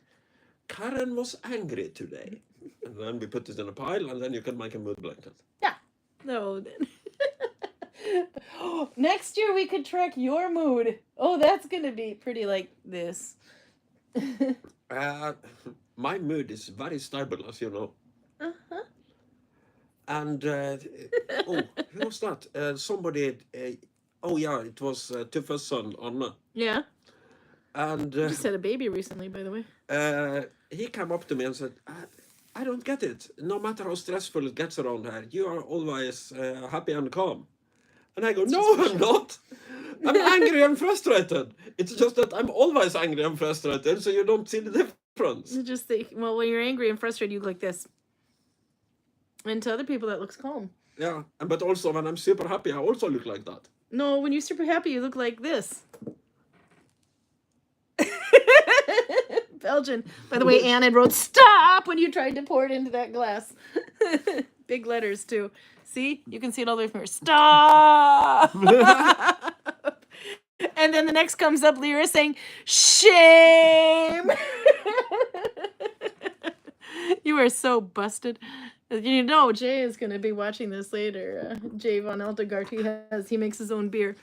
Karin was angry today. And then we put it in a pile, and then you can make a mood blanket. Yeah. No, then. Next year we could track your mood. Oh, that's going to be pretty like this. My mood is very stable, as you know. Uh-huh. And, who was that? Somebody, it was Tuffa's son, Anna. Yeah. And just had a baby recently, by the way. He came up to me and said, I don't get it. No matter how stressful it gets around here, you are always happy and calm. And I go, no, I'm not. I'm angry and frustrated. It's just that I'm always angry and frustrated, so you don't see the difference. You just think, well, when you're angry and frustrated, you look like this. And to other people, that looks calm. Yeah, but also when I'm super happy, I also look like that. No, when you're super happy, you look like this. Belgian. By the way, Anne had wrote stop when you tried to pour it into that glass. Big letters too. See? You can see it all the way from here. Stop! And then the next comes up Lyra saying, shame! You are so busted. You know, Jay is going to be watching this later. Jay von Altegart, he makes his own beer.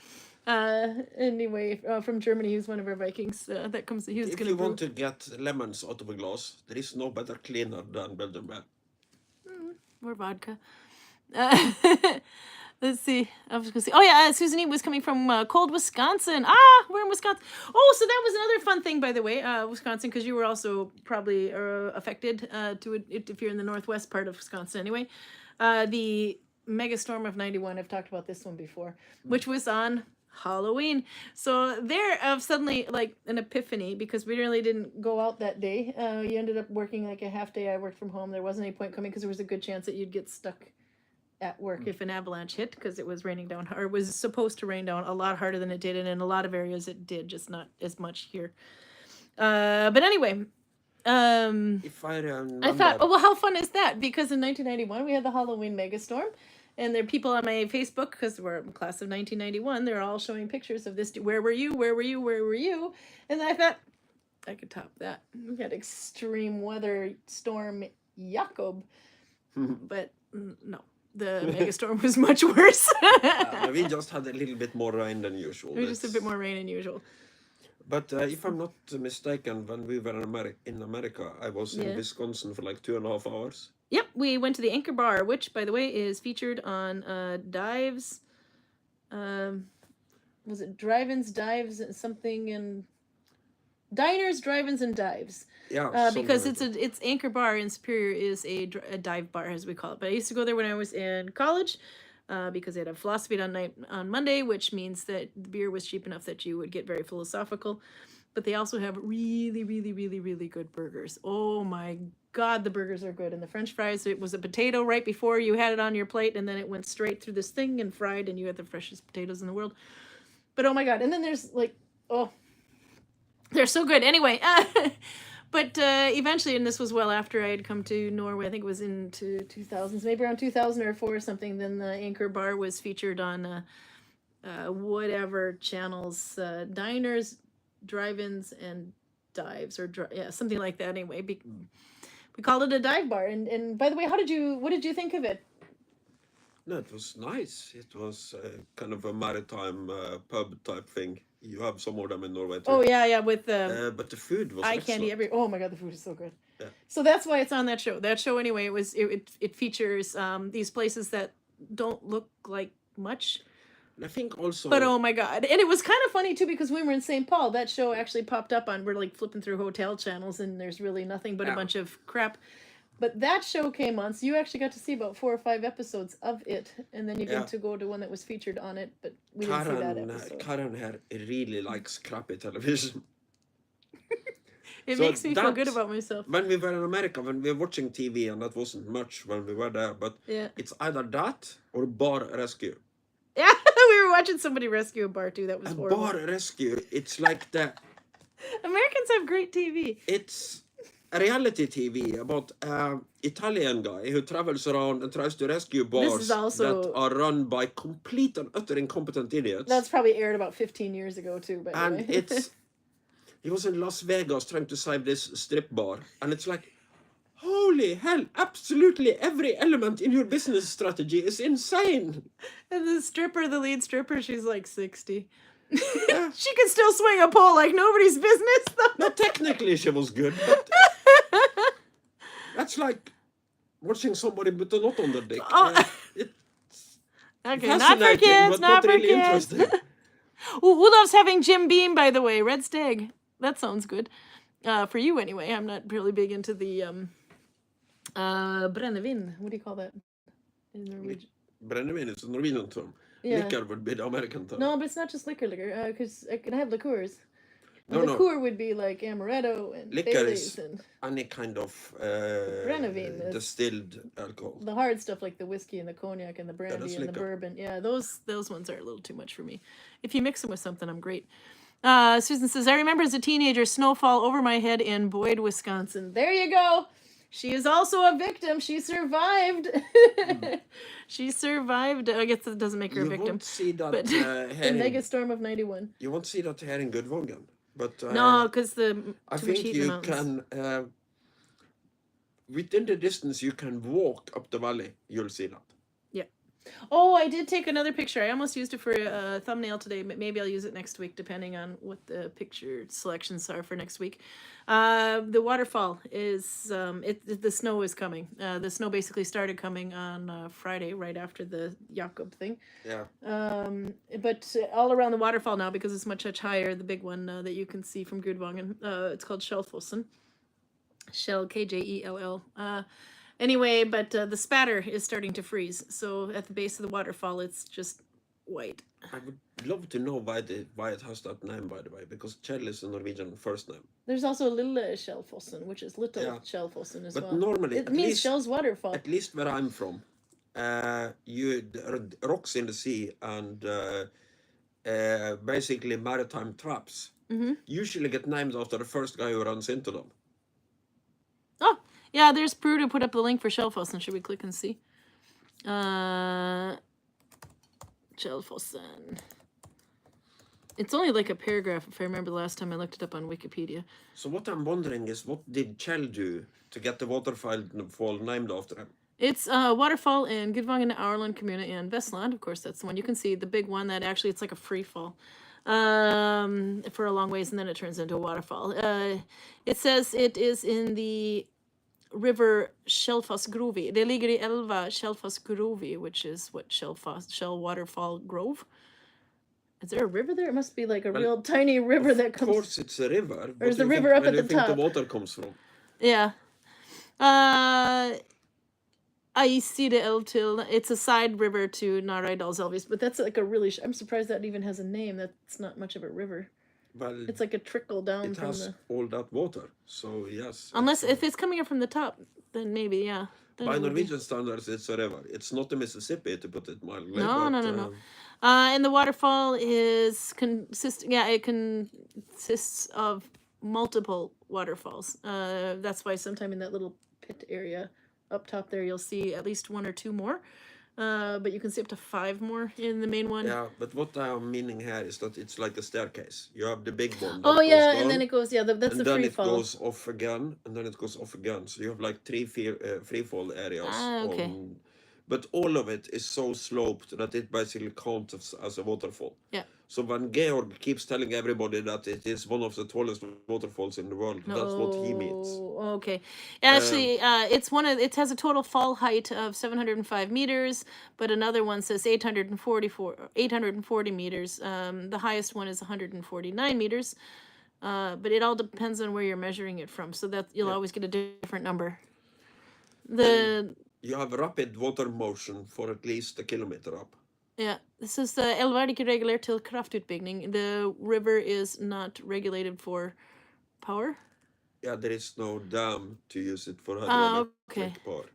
Anyway, from Germany, he's one of our Vikings. That comes. He was if you want to get lemons out of a glass, there is no better cleaner than Belgian beer. Or vodka. Let's see. I was going to say. Oh yeah, Susan E. was coming from cold Wisconsin. We're in Wisconsin. Oh, so that was another fun thing, by the way, Wisconsin, because you were also probably affected to it if you're in the northwest part of Wisconsin. Anyway, the mega storm of '91. I've talked about this one before, which was on Halloween. So there suddenly like an epiphany because we really didn't go out that day. You ended up working like a half day. I worked from home. There wasn't any point coming because there was a good chance that you'd get stuck at work if an avalanche hit because it was raining down or was supposed to rain down a lot harder than it did, and in a lot of areas it did, just not as much here. But anyway, If I remember, I thought, oh well, how fun is that? Because in 1991 we had the Halloween megastorm, and there are people on my Facebook because we're class of 1991. They're all showing pictures of this. Where were you? Where were you? Where were you? And I thought I could top that. We had extreme weather storm Jakob, but no. The megastorm was much worse. we just had a little bit more rain than usual. We just a bit more rain than usual. But if I'm not mistaken, when we were in America, I was in Wisconsin for like 2.5 hours. Yep, we went to the Anchor Bar, which, by the way, is featured on Dives. Was it Drive-Ins, Dives, something in Diners, Drive-Ins, and Dives? Yeah, because it's Anchor Bar in Superior is a dive bar, as we call it. But I used to go there when I was in college because they had a philosophy night on Monday, which means that the beer was cheap enough that you would get very philosophical. But they also have really, really, really, really good burgers. Oh my God, the burgers are good. And the French fries, it was a potato right before you had it on your plate, and then it went straight through this thing and fried, and you had the freshest potatoes in the world. But oh my God. And then there's like, oh, they're so good. Anyway, but eventually, and this was well after I had come to Norway, I think it was into 2000s, maybe around 2004 or something, then the Anchor Bar was featured on whatever channels, Diners, Drive-Ins, and Dives, or something like that anyway. We called it a dive bar. And by the way, what did you think of it? No, it was nice. It was kind of a maritime pub type thing. You have some of them in Norway too. Oh yeah, with but the food was eye excellent. candy oh my God, the food is so good. Yeah. So that's why it's on that show. That show anyway, it features these places that don't look like much. And I think also, but oh my God, and it was kind of funny too because we were in St. Paul. That show actually popped up on. We're like flipping through hotel channels, and there's really nothing but a bunch of crap. But that show came on, so you actually got to see about 4 or 5 episodes of it, and then you get to go to one that was featured on it. But we didn't see that episode. Karin here really likes crappy television. It makes me feel good about myself. When we were in America, when we were watching TV, and that wasn't much when we were there, but it's either that or Bar Rescue. Yeah, we were watching somebody rescue a bar too. That was horrible. Bar Rescue, it's like the... Americans have great TV. It's a reality TV about an Italian guy who travels around and tries to rescue bars that are run by complete and utter incompetent idiots. That's probably aired about 15 years ago too. But and he was in Las Vegas trying to save this strip bar, and it's like, holy hell, absolutely every element in your business strategy is insane. And the lead stripper, she's like 60. Yeah. She could still swing a pole like nobody's business, though. No, technically she was good, but that's like watching somebody put a knot on their dick. It's okay, not for kids, not for really kids. Interesting. Who loves having Jim Beam, by the way? Red Stag. That sounds good. For you, anyway. I'm not really big into the brennevin. What do you call that in Norwegian? Brennevin is a Norwegian term. Yeah. Liquor would be the American term. No, but it's not just liquor, because I can have liqueurs. Liqueur would be like amaretto and liquor is any kind of brennevin, distilled alcohol. The hard stuff like the whiskey and the cognac and the brandy and the bourbon. Yeah, those ones are a little too much for me. If you mix them with something, I'm great. Susan says, I remember as a teenager, snowfall over my head in Boyd, Wisconsin. There you go. She is also a victim. She survived. She survived. I guess that doesn't make her a victim. You won't see that but the megastorm of 91. You won't see that here in Gudvangen. But no, because I think you can, within the distance you can walk up the valley, you'll see that. Yeah. Oh, I did take another picture. I almost used it for a thumbnail today, but maybe I'll use it next week, depending on what the picture selections are for next week. The waterfall is, the snow is coming. The snow basically started coming on Friday, right after the Jakob thing. Yeah. But all around the waterfall now, because it's much higher, the big one that you can see from Gudvangen, it's called Skjellfossen. Shell, Kjell. Anyway, but the spatter is starting to freeze. So at the base of the waterfall, it's just white. I would love to know why it has that name, by the way, because Kjell is a Norwegian first name. There's also Lille Skjellfossen, which is little Yeah. Skjellfossen as But well. normally, It means Skjell's waterfall. at least where I'm from, there are rocks in the sea and basically maritime traps usually get named after the first guy who runs into them. Oh, yeah, there's Prue to put up the link for Skjellfossen. Should we click and see? Skjellfossen. It's only like a paragraph, if I remember the last time I looked it up on Wikipedia. So what I'm wondering is, what did Kjell do to get the waterfall named after him? It's a waterfall in Gudvangen, Aurland Kommune in Vestland. Of course, that's the one you can see. The big one that actually, it's like a free fall for a long ways, and then it turns into a waterfall. It says it is in the river Skjellfossgrovi. Det ligger I elva Skjellfossgrovi, which is what Skjell Waterfall Grove. Is there a river there? It must be like a real tiny river that comes. Of course, it's a river. Or is the river up at the top? Where do you think the water comes from? Yeah. I see the Teal. It's a side river to Norway, but that's like a really. I'm surprised that even has a name. That's not much of a river. Well, it's like a trickle down it has all that water, so yes. Unless if it's coming up from the top, then maybe yeah. Then by Norwegian standards, it's a river. It's not the Mississippi, to put it mildly. No. And the waterfall it consists of multiple waterfalls. That's why sometime in that little pit area up top there, you'll see at least one or two more. But you can see up to 5 more in the main one. Yeah, but what I'm meaning here is that it's like a staircase. You have the big one. Oh yeah, and then it goes. Yeah, that's the free fall. And then it goes off again, and then it goes off again. So you have like 3 free fall areas. Okay. But all of it is so sloped that it basically counts as a waterfall. Yeah. So when Georg keeps telling everybody that it is one of the tallest waterfalls in the world, that's what he means. Okay. Actually, it has a total fall height of 705 meters, but another one says 840 meters. The highest one is 149 meters. But it all depends on where you're measuring it from, so that you'll always get a different number. You have rapid water motion for at least a kilometer up. Yeah, this is the elva er ikke regulert til kraftutbygging. The river is not regulated for power. Yeah, there is no dam to use it for hydroelectric power.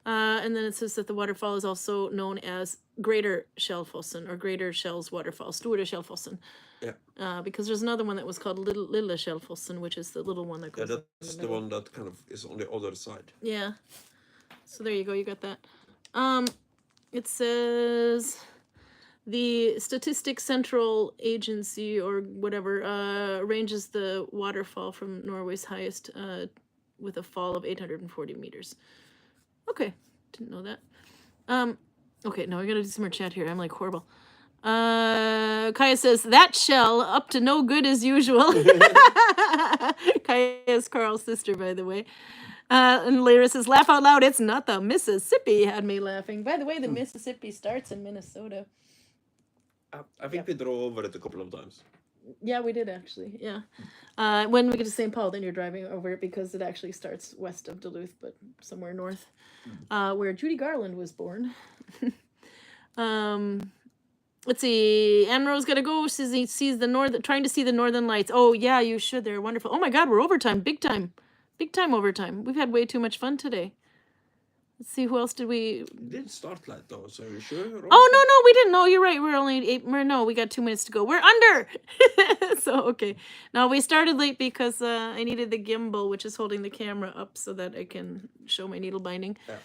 And then it says that the waterfall is also known as Greater Skjellfossen or Greater Skjell's Waterfall, Store Skjellfossen. Yeah. Because there's another one that was called Lille Skjellfossen, which is the little one that goes. Yeah, that's the one that kind of is on the other side. Yeah. So there you go, you got that. It says the Statistics Central Agency or whatever arranges the waterfall from Norway's highest with a fall of 840 meters. Okay, didn't know that. Okay, now we gotta do some more chat here. I'm like horrible. Kaya says, that shell up to no good as usual. Kaya is Karl's sister, by the way. And Lyra says, laugh out loud, it's not the Mississippi, had me laughing. By the way, the Mississippi starts in Minnesota. I think we drove over it a couple of times. Yeah, we did actually, yeah. When we get to St. Paul, then you're driving over it because it actually starts west of Duluth, but somewhere north, where Judy Garland was born. Let's see, Amro's got to go. Says he sees trying to see the northern lights. Oh, yeah, you should. They're wonderful. Oh, my God, we're overtime. Big time. Big time overtime. We've had way too much fun today. Let's see, who else did we... It didn't start late, though, so are you sure? Oh, no, we didn't. No, you're right. We're only 8... No, we got 2 minutes to go. We're under! So, okay. No, we started late because I needed the gimbal, which is holding the camera up so that I can show my needle binding. Yeah.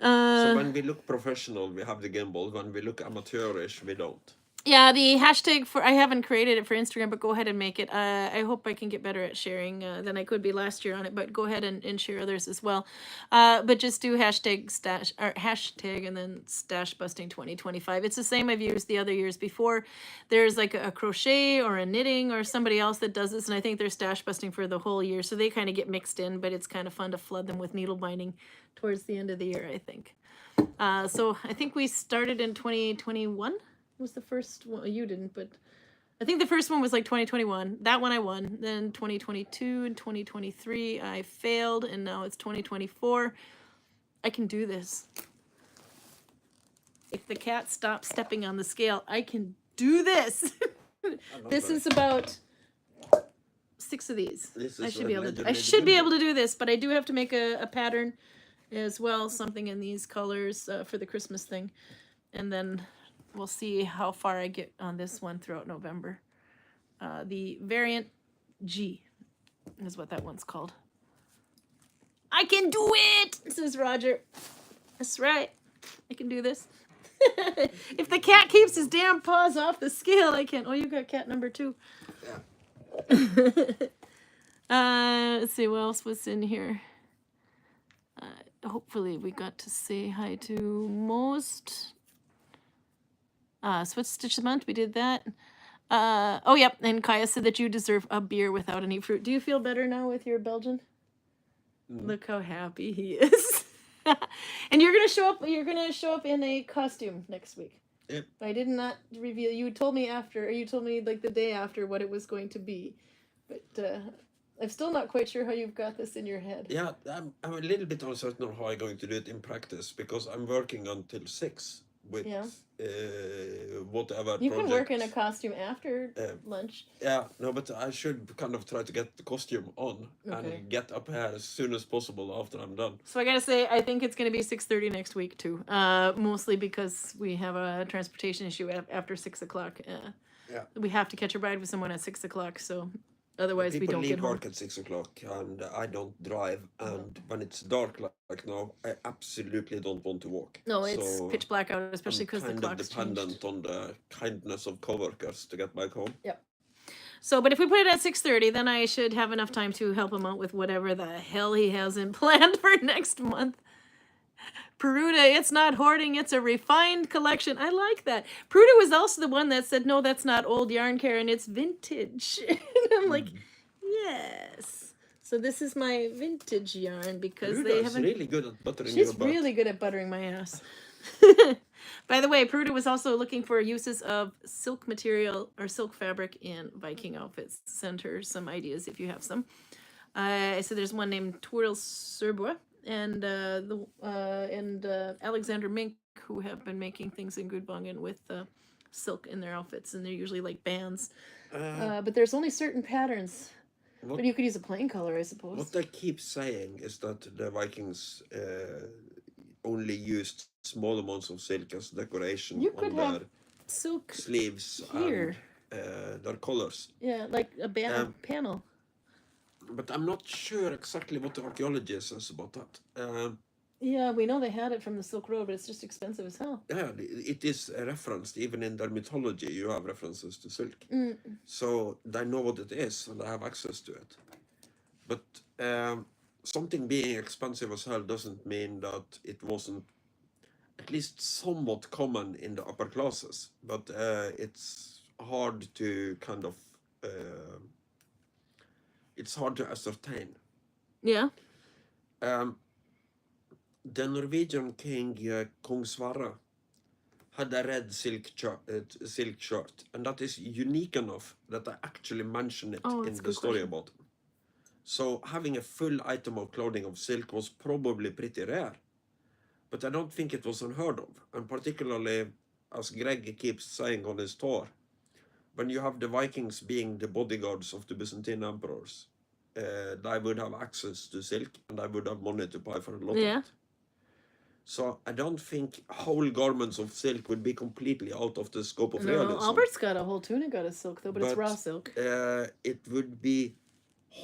So when we look professional, we have the gimbal. When we look amateurish, we don't. Yeah, the hashtag I haven't created it for Instagram, but go ahead and make it. I hope I can get better at sharing than I could be last year on it, but go ahead and share others as well. But just do hashtag and then stash busting 2025. It's the same I've used the other years before. There's like a crochet or a knitting or somebody else that does this, and I think they're stash busting for the whole year, so they kind of get mixed in, but it's kind of fun to flood them with needle binding towards the end of the year, I think. So I think we started in 2021. Was the first one. You didn't, but I think the first one was like 2021. That one I won. Then 2022 and 2023 I failed, and now it's 2024. I can do this. if the cat stops stepping on the scale, I can do this. This is about 6 of these. I should be able to do this, but I do have to make a pattern as well, something in these colors for the Christmas thing. And then we'll see how far I get on this one throughout November. The variant G is what that one's called. I can do it, says Roger. That's right. I can do this. If the cat keeps his damn paws off the scale, I can't. Oh, you got cat number 2. Yeah. Let's see what else was in here. Hopefully we got to say hi to most. Switch Stitch the Month, we did that. Oh, yep, and Kaya said that you deserve a beer without any fruit. Do you feel better now with your Belgian? Look how happy he is. And you're gonna show up in a costume next week. Yep. I did not reveal. You told me like the day after what it was going to be, but I'm still not quite sure how you've got this in your head. Yeah, I'm a little bit uncertain on how I'm going to do it in practice because I'm working until 6 with whatever. You can work in a costume after lunch. Yeah, no, but I should kind of try to get the costume on and get up here as soon as possible after I'm done. So I gotta say, I think it's gonna be 6:30 next week too. Mostly because we have a transportation issue after 6 o'clock. We have to catch a ride with someone at 6 o'clock, so otherwise we don't get home. People leave work at 6 o'clock, and I don't drive. And when it's dark like now, I absolutely don't want to walk. No, it's pitch black out, especially because the clock's changed. I'm dependent on the kindness of coworkers to get back home. Yep. So, but if we put it at 6:30, then I should have enough time to help him out with whatever the hell he has in planned for next month. Peruta, it's not hoarding, it's a refined collection. I like that. Peruta was also the one that said, no, that's not old yarn, Karin, it's vintage. And I'm like, yes. So this is my vintage yarn because Peruta they haven't... really good at buttering She's your butt. really good at buttering my ass. By the way, Peruta was also looking for uses of silk material or silk fabric in Viking outfits. Send her some ideas if you have some. So there's one named Twirl Surbois and Alexander Mink, who have been making things in Gudvangen with silk in their outfits, and they're usually like bands. But there's only certain patterns. But you could use a plain color, I suppose. What they keep saying is that the Vikings only used small amounts of silk as decoration on their silk sleeves here. And their collars. Yeah, like a panel. But I'm not sure exactly what the archaeology says about that. Yeah, we know they had it from the Silk Road, but it's just expensive as hell. Yeah, it is referenced. Even in their mythology, you have references to silk. So they know what it is, and they have access to it. But something being expensive as hell doesn't mean that it wasn't at least somewhat common in the upper classes. But it's hard to kind of... it's hard to ascertain. Yeah. The Norwegian king Kong Sverre had a red silk shirt, and that is unique enough that I actually mention it in the story about him. So having a full item of clothing of silk was probably pretty rare, but I don't think it was unheard of, and particularly, as Greg keeps saying on his tour, when you have the Vikings being the bodyguards of the Byzantine emperors, they would have access to silk, and they would have money to buy for a lot of it. So I don't think whole garments of silk would be completely out of the scope of realism. Albert's got a whole tunic out of silk, though, but it's raw silk. It would be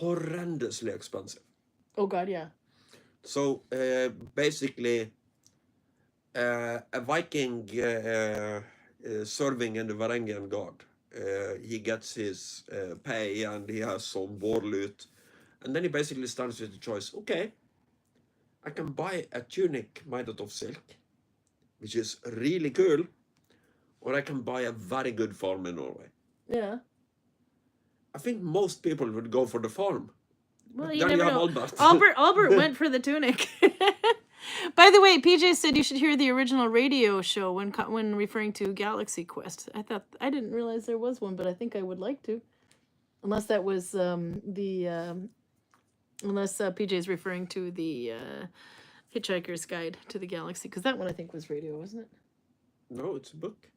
horrendously expensive. Oh, God, yeah. So basically, a Viking serving in the Varangian Guard, he gets his pay and he has some war loot. And then he basically stands with the choice, okay, I can buy a tunic made out of silk, which is really cool, or I can buy a very good farm in Norway. Yeah. I think most people would go for the farm. Well, you never know. Albert went for the tunic. By the way, PJ said you should hear the original radio show when referring to Galaxy Quest. I didn't realize there was one, but I think I would like to. Unless that was unless PJ is referring to the Hitchhiker's Guide to the Galaxy, because that one I think was radio, wasn't it? No, it's a book.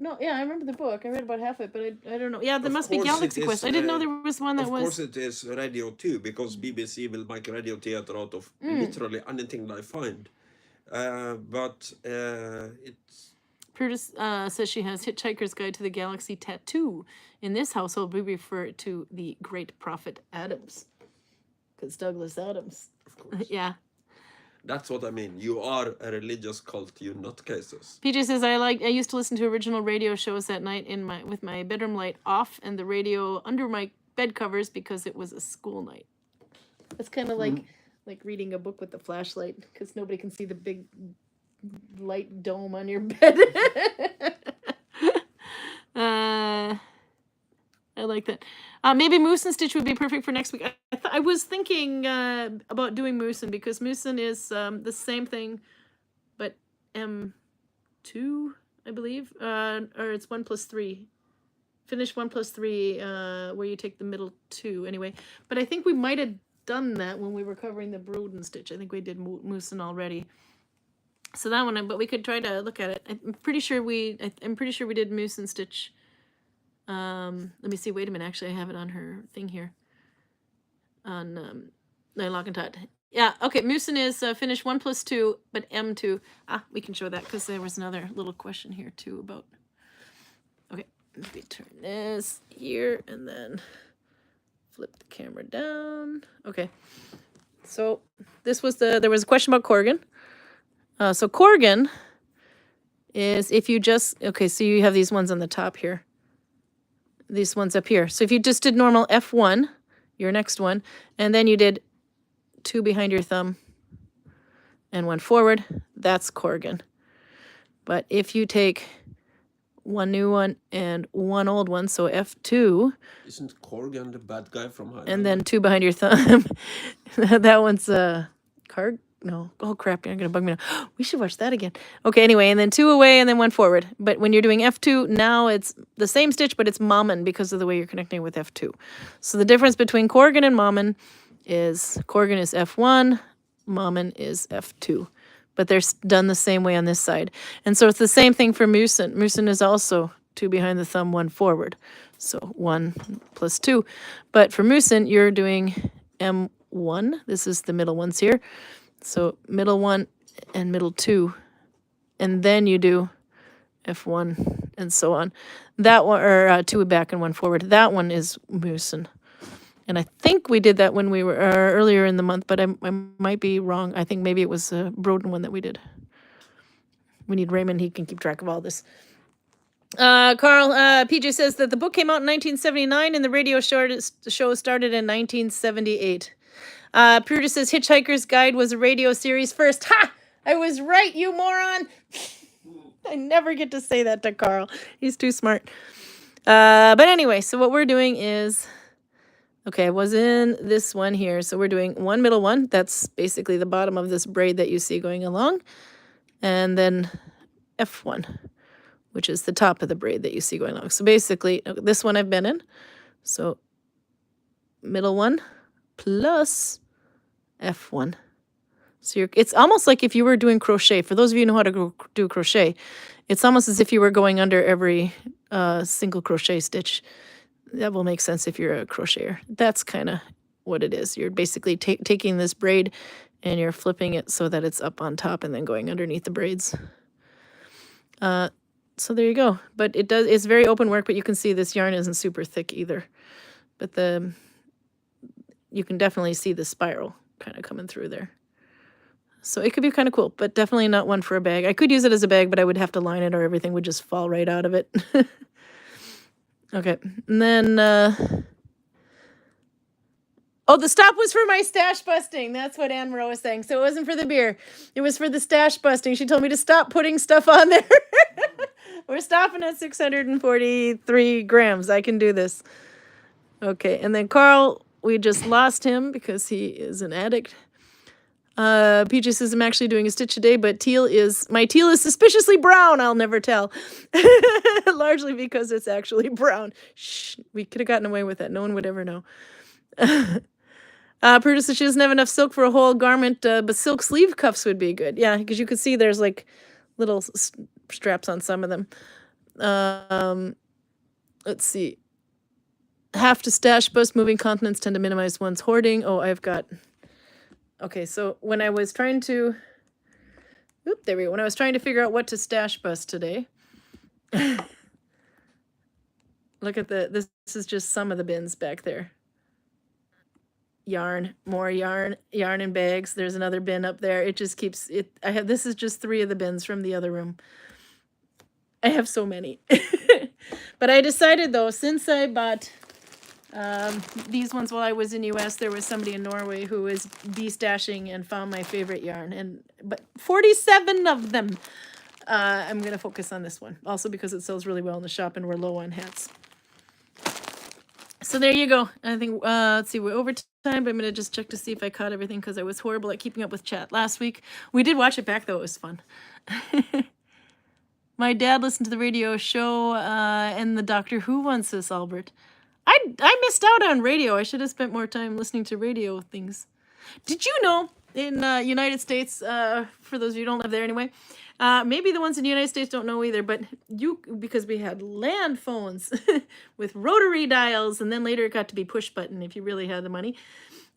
No, yeah, I remember the book. I read about half of it, but I don't know. Yeah, there Of must be course it Galaxy is. Quest. I didn't know there was one that Of course was. it is radio too, because BBC will make radio theater out of literally anything they find. But it's Curtis says she has Hitchhiker's Guide to the Galaxy tattoo. In this household, we refer to the great prophet Adams. Because Douglas Adams. of course. Yeah. That's what I mean. You are a religious cult, you nutcases. PJ says I used to listen to original radio shows at night with my bedroom light off and the radio under my bed covers because it was a school night. It's kind of like reading a book with the flashlight because nobody can see the big light dome on your bed. I like that. Maybe Moose and Stitch would be perfect for next week. I was thinking about doing Moosin because Moosin is the same thing, but M2, I believe, or it's 1 plus 3. Finnish 1 plus 3, where you take the middle 2 anyway. But I think we might have done that when we were covering the Brood and Stitch. I think we did Moosin already. So that one, but we could try to look at it. I'm pretty sure we did Moose and Stitch. Let me see. Wait a minute. Actually, I have it on her thing here. On Lock and Tot. Yeah. Okay. Moosin is Finnish 1 plus 2, but M2. We can show that because there was another little question here too about. Okay. Let me turn this here and then flip the camera down. Okay. So there was a question about Corgan. So Corgan is if you just, so you have these ones on the top here. These ones up here. So if you just did normal F1, your next one, and then you did 2 behind your thumb and 1 forward, that's Corgan. But if you take 1 new one and 1 old one, so F2. Isn't Corgan the bad guy from Highlander? And then 2 behind your thumb. That one's No. Oh, crap. You're going to bug me now. We should watch that again. Okay, anyway, and then 2 away and then 1 forward. But when you're doing F2, now it's the same stitch, but it's Mommen because of the way you're connecting with F2. So the difference between Corgan and Mommen is Corgan is F1, Mommen is F2. But they're done the same way on this side. And so it's the same thing for Moosin. Moosin is also 2 behind the thumb, 1 forward. So 1 plus 2. But for Moosin, you're doing M1. This is the middle ones here. So middle 1 and middle 2, and then you do F1 and so on. That one, or 2 back and 1 forward. That one is Moosin. And I think we did that when we were earlier in the month, but I might be wrong. I think maybe it was a Broden one that we did. We need Raymond. He can keep track of all this. Karl, PJ says that the book came out in 1979 and the radio show started in 1978. Pruda says Hitchhiker's Guide was a radio series first. Ha! I was right, you moron! I never get to say that to Karl. He's too smart. But anyway, so what we're doing is... Okay, I was in this one here. So we're doing 1 middle one. That's basically the bottom of this braid that you see going along. And then F1, which is the top of the braid that you see going along. So basically, this one I've been in. So middle one plus F1. So it's almost like if you were doing crochet. For those of you who know how to do crochet, it's almost as if you were going under every single crochet stitch. That will make sense if you're a crocheter. That's kind of what it is. You're basically taking this braid and you're flipping it so that it's up on top and then going underneath the braids. So there you go. But it's very open work, but you can see this yarn isn't super thick either. But you can definitely see the spiral kind of coming through there. So it could be kind of cool, but definitely not one for a bag. I could use it as a bag, but I would have to line it or everything would just fall right out of it. Okay, and then, the stop was for my stash busting. That's what Anne Moreau was saying. So it wasn't for the beer. It was for the stash busting. She told me to stop putting stuff on there. We're stopping at 643 grams. I can do this. Okay, and then Karl, we just lost him because he is an addict. PJ says I'm actually doing a stitch a day, but my teal is suspiciously brown. I'll never tell. Largely because it's actually brown. Shh, we could have gotten away with that. No one would ever know. Prudence says she doesn't have enough silk for a whole garment, but silk sleeve cuffs would be good. Yeah, because you could see there's like little straps on some of them. Let's see. Have to stash bus. Moving continents tend to minimize one's hoarding. Oh, I've got... Okay, so when I was trying to... Oop, there we go. When I was trying to figure out what to stash bus today... Look at this is just some of the bins back there. Yarn, more yarn in bags. There's another bin up there. It just keeps it. This is just 3 of the bins from the other room. I have so many. But I decided though, since I bought these ones while I was in US, there was somebody in Norway who was de-stashing and found my favorite yarn, but 47 of them. I'm gonna focus on this one, also because it sells really well in the shop and we're low on hats. So there you go. I think, let's see, we're over time, but I'm going to just check to see if I caught everything because I was horrible at keeping up with chat last week. We did watch it back, though. It was fun. My dad listened to the radio show and the Doctor Who one, says Albert. I missed out on radio. I should have spent more time listening to radio things. Did you know, in United States, for those of you who don't live there anyway, maybe the ones in the United States don't know either, but because we had land phones with rotary dials, and then later it got to be push button if you really had the money.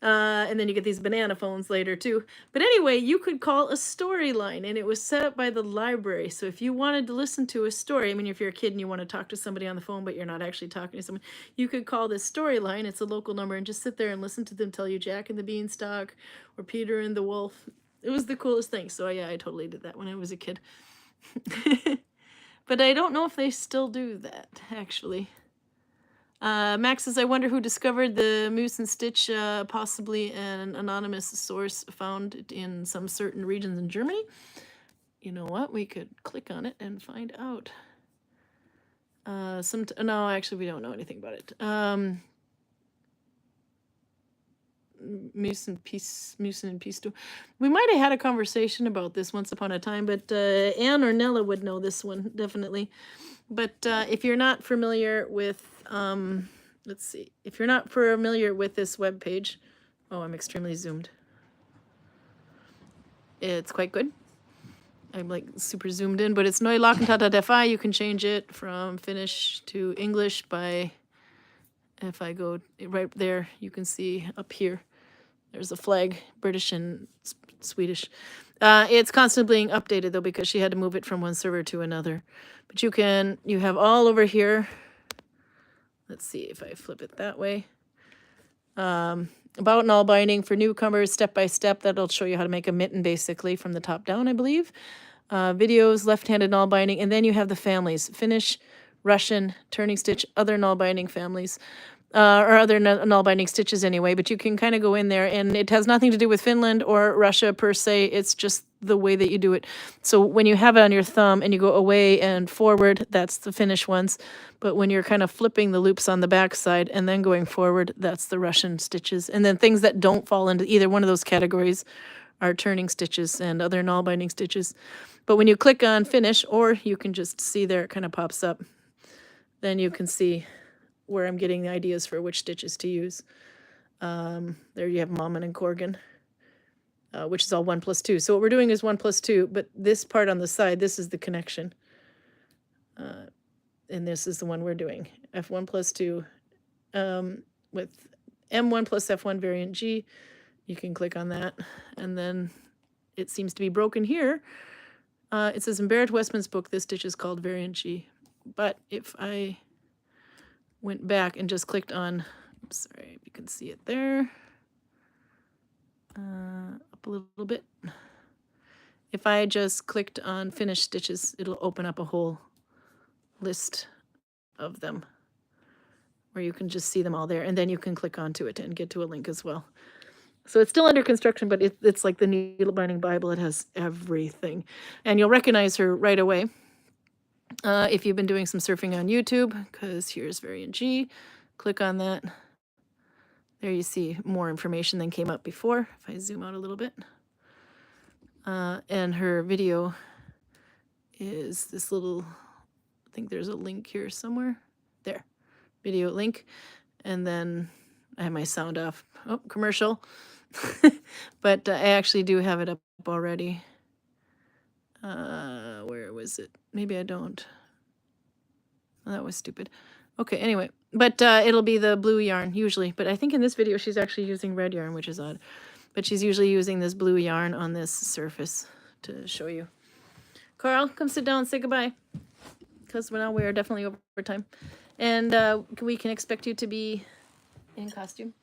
And then you get these banana phones later too. But anyway, you could call a storyline, and it was set up by the library. So if you wanted to listen to a story, I mean, if you're a kid and you want to talk to somebody on the phone, but you're not actually talking to someone, you could call this storyline. It's a local number, and just sit there and listen to them tell you Jack and the Beanstalk or Peter and the Wolf. It was the coolest thing. So yeah, I totally did that when I was a kid. But I don't know if they still do that, actually. Max says, I wonder who discovered the Moose and Stitch, possibly an anonymous source found in some certain regions in Germany. You know what? We could click on it and find out. No, actually, we don't know anything about it. Moose and Peace too. We might have had a conversation about this once upon a time, but Anne or Nella would know this one, definitely. But if you're not familiar with, let's see, if you're not familiar with this web page, oh, I'm extremely zoomed. It's quite good. I'm like super zoomed in, but it's Neulakentat.fi. You can change it from Finnish to English by, if I go right there, you can see up here, there's a flag, British and Swedish. It's constantly being updated though, because she had to move it from one server to another. But you have all over here. Let's see if I flip it that way. About Nalbinding for newcomers, step by step. That'll show you how to make a mitten basically from the top down, I believe. Videos, left-handed Nalbinding, and then you have the families: Finnish, Russian, turning stitch, other Nalbinding families. Or other Nalbinding stitches anyway, but you can kind of go in there, and it has nothing to do with Finland or Russia per se. It's just the way that you do it. So when you have it on your thumb and you go away and forward, that's the Finnish ones. But when you're kind of flipping the loops on the back side and then going forward, that's the Russian stitches. And then things that don't fall into either one of those categories are turning stitches and other Nalbinding stitches. But when you click on Finnish, or you can just see there, it kind of pops up, then you can see where I'm getting the ideas for which stitches to use. There you have Mommen and Corgan, which is all 1 plus 2. So what we're doing is 1 plus 2, but this part on the side, this is the connection. And this is the one we're doing, F1 plus 2, with M1 plus F1 variant G. You can click on that, and then it seems to be broken here. It says in Barrett Westman's book, this stitch is called variant G. But if I went back and just clicked on, oops, sorry, you can see it there, up a little bit. If I just clicked on Finnish stitches, it'll open up a whole list of them where you can just see them all there, and then you can click onto it and get to a link as well. So it's still under construction, but it's like the Needle-Binding Bible. It has everything, and you'll recognize her right away. If you've been doing some surfing on YouTube, because here's variant G, click on that. There you see more information than came up before. If I zoom out a little bit. And her video is this little, I think there's a link here somewhere. There, video link. And then I have my sound off. Oh, commercial. But I actually do have it up already. Where was it? Maybe I don't. Oh, that was stupid. Okay, anyway. But it'll be the blue yarn, usually. But I think in this video she's actually using red yarn, which is odd. But she's usually using this blue yarn on this surface to show you. Karl, come sit down and say goodbye. Because now we are definitely over time. And we can expect you to be in costume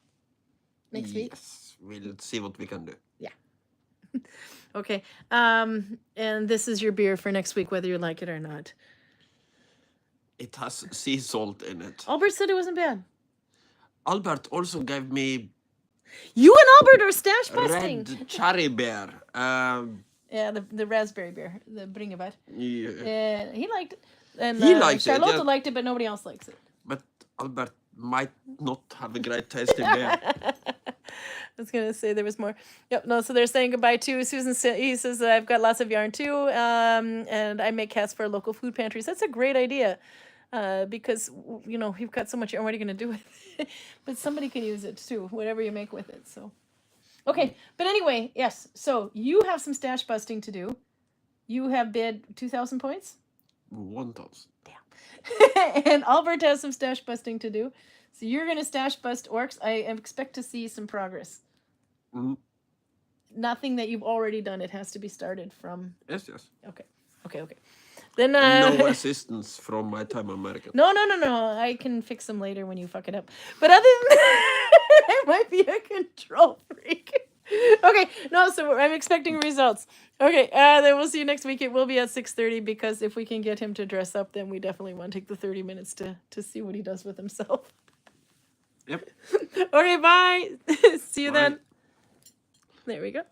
next week. Yes, we'll see what we can do. Yeah. Okay. And this is your beer for next week, whether you like it or not. It has sea salt in it. Albert said it wasn't bad. Albert also gave me You and Albert are stash busting. red cherry beer. Yeah, the raspberry beer, the bringebær. Yeah. He liked it. And He liked it, Charlotte yeah. liked it, but nobody else likes it. But Albert might not have a great taste in beer. I was gonna say there was more. Yep. No. So they're saying goodbye to Susan. He says I've got lots of yarn too, and I make hats for local food pantries. That's a great idea, because you know you've got so much yarn. What are you gonna do with it? But somebody can use it too. Whatever you make with it. So, okay. But anyway, yes. So you have some stash busting to do. You have bid 2,000 points. 1,000. And Albert has some stash busting to do. So you're going to stash bust orcs. I expect to see some progress. Mm. Nothing that you've already done. It has to be started from... Yes, yes. Okay. Then No assistance from my time American. No. I can fix them later when you fuck it up. But other than that, I might be a control freak. Okay, no, so I'm expecting results. Okay, then we'll see you next week. It will be at 6:30 because if we can get him to dress up, then we definitely want to take the 30 minutes to see what he does with himself. Yep. Okay, bye. See you Bye. then. There we go.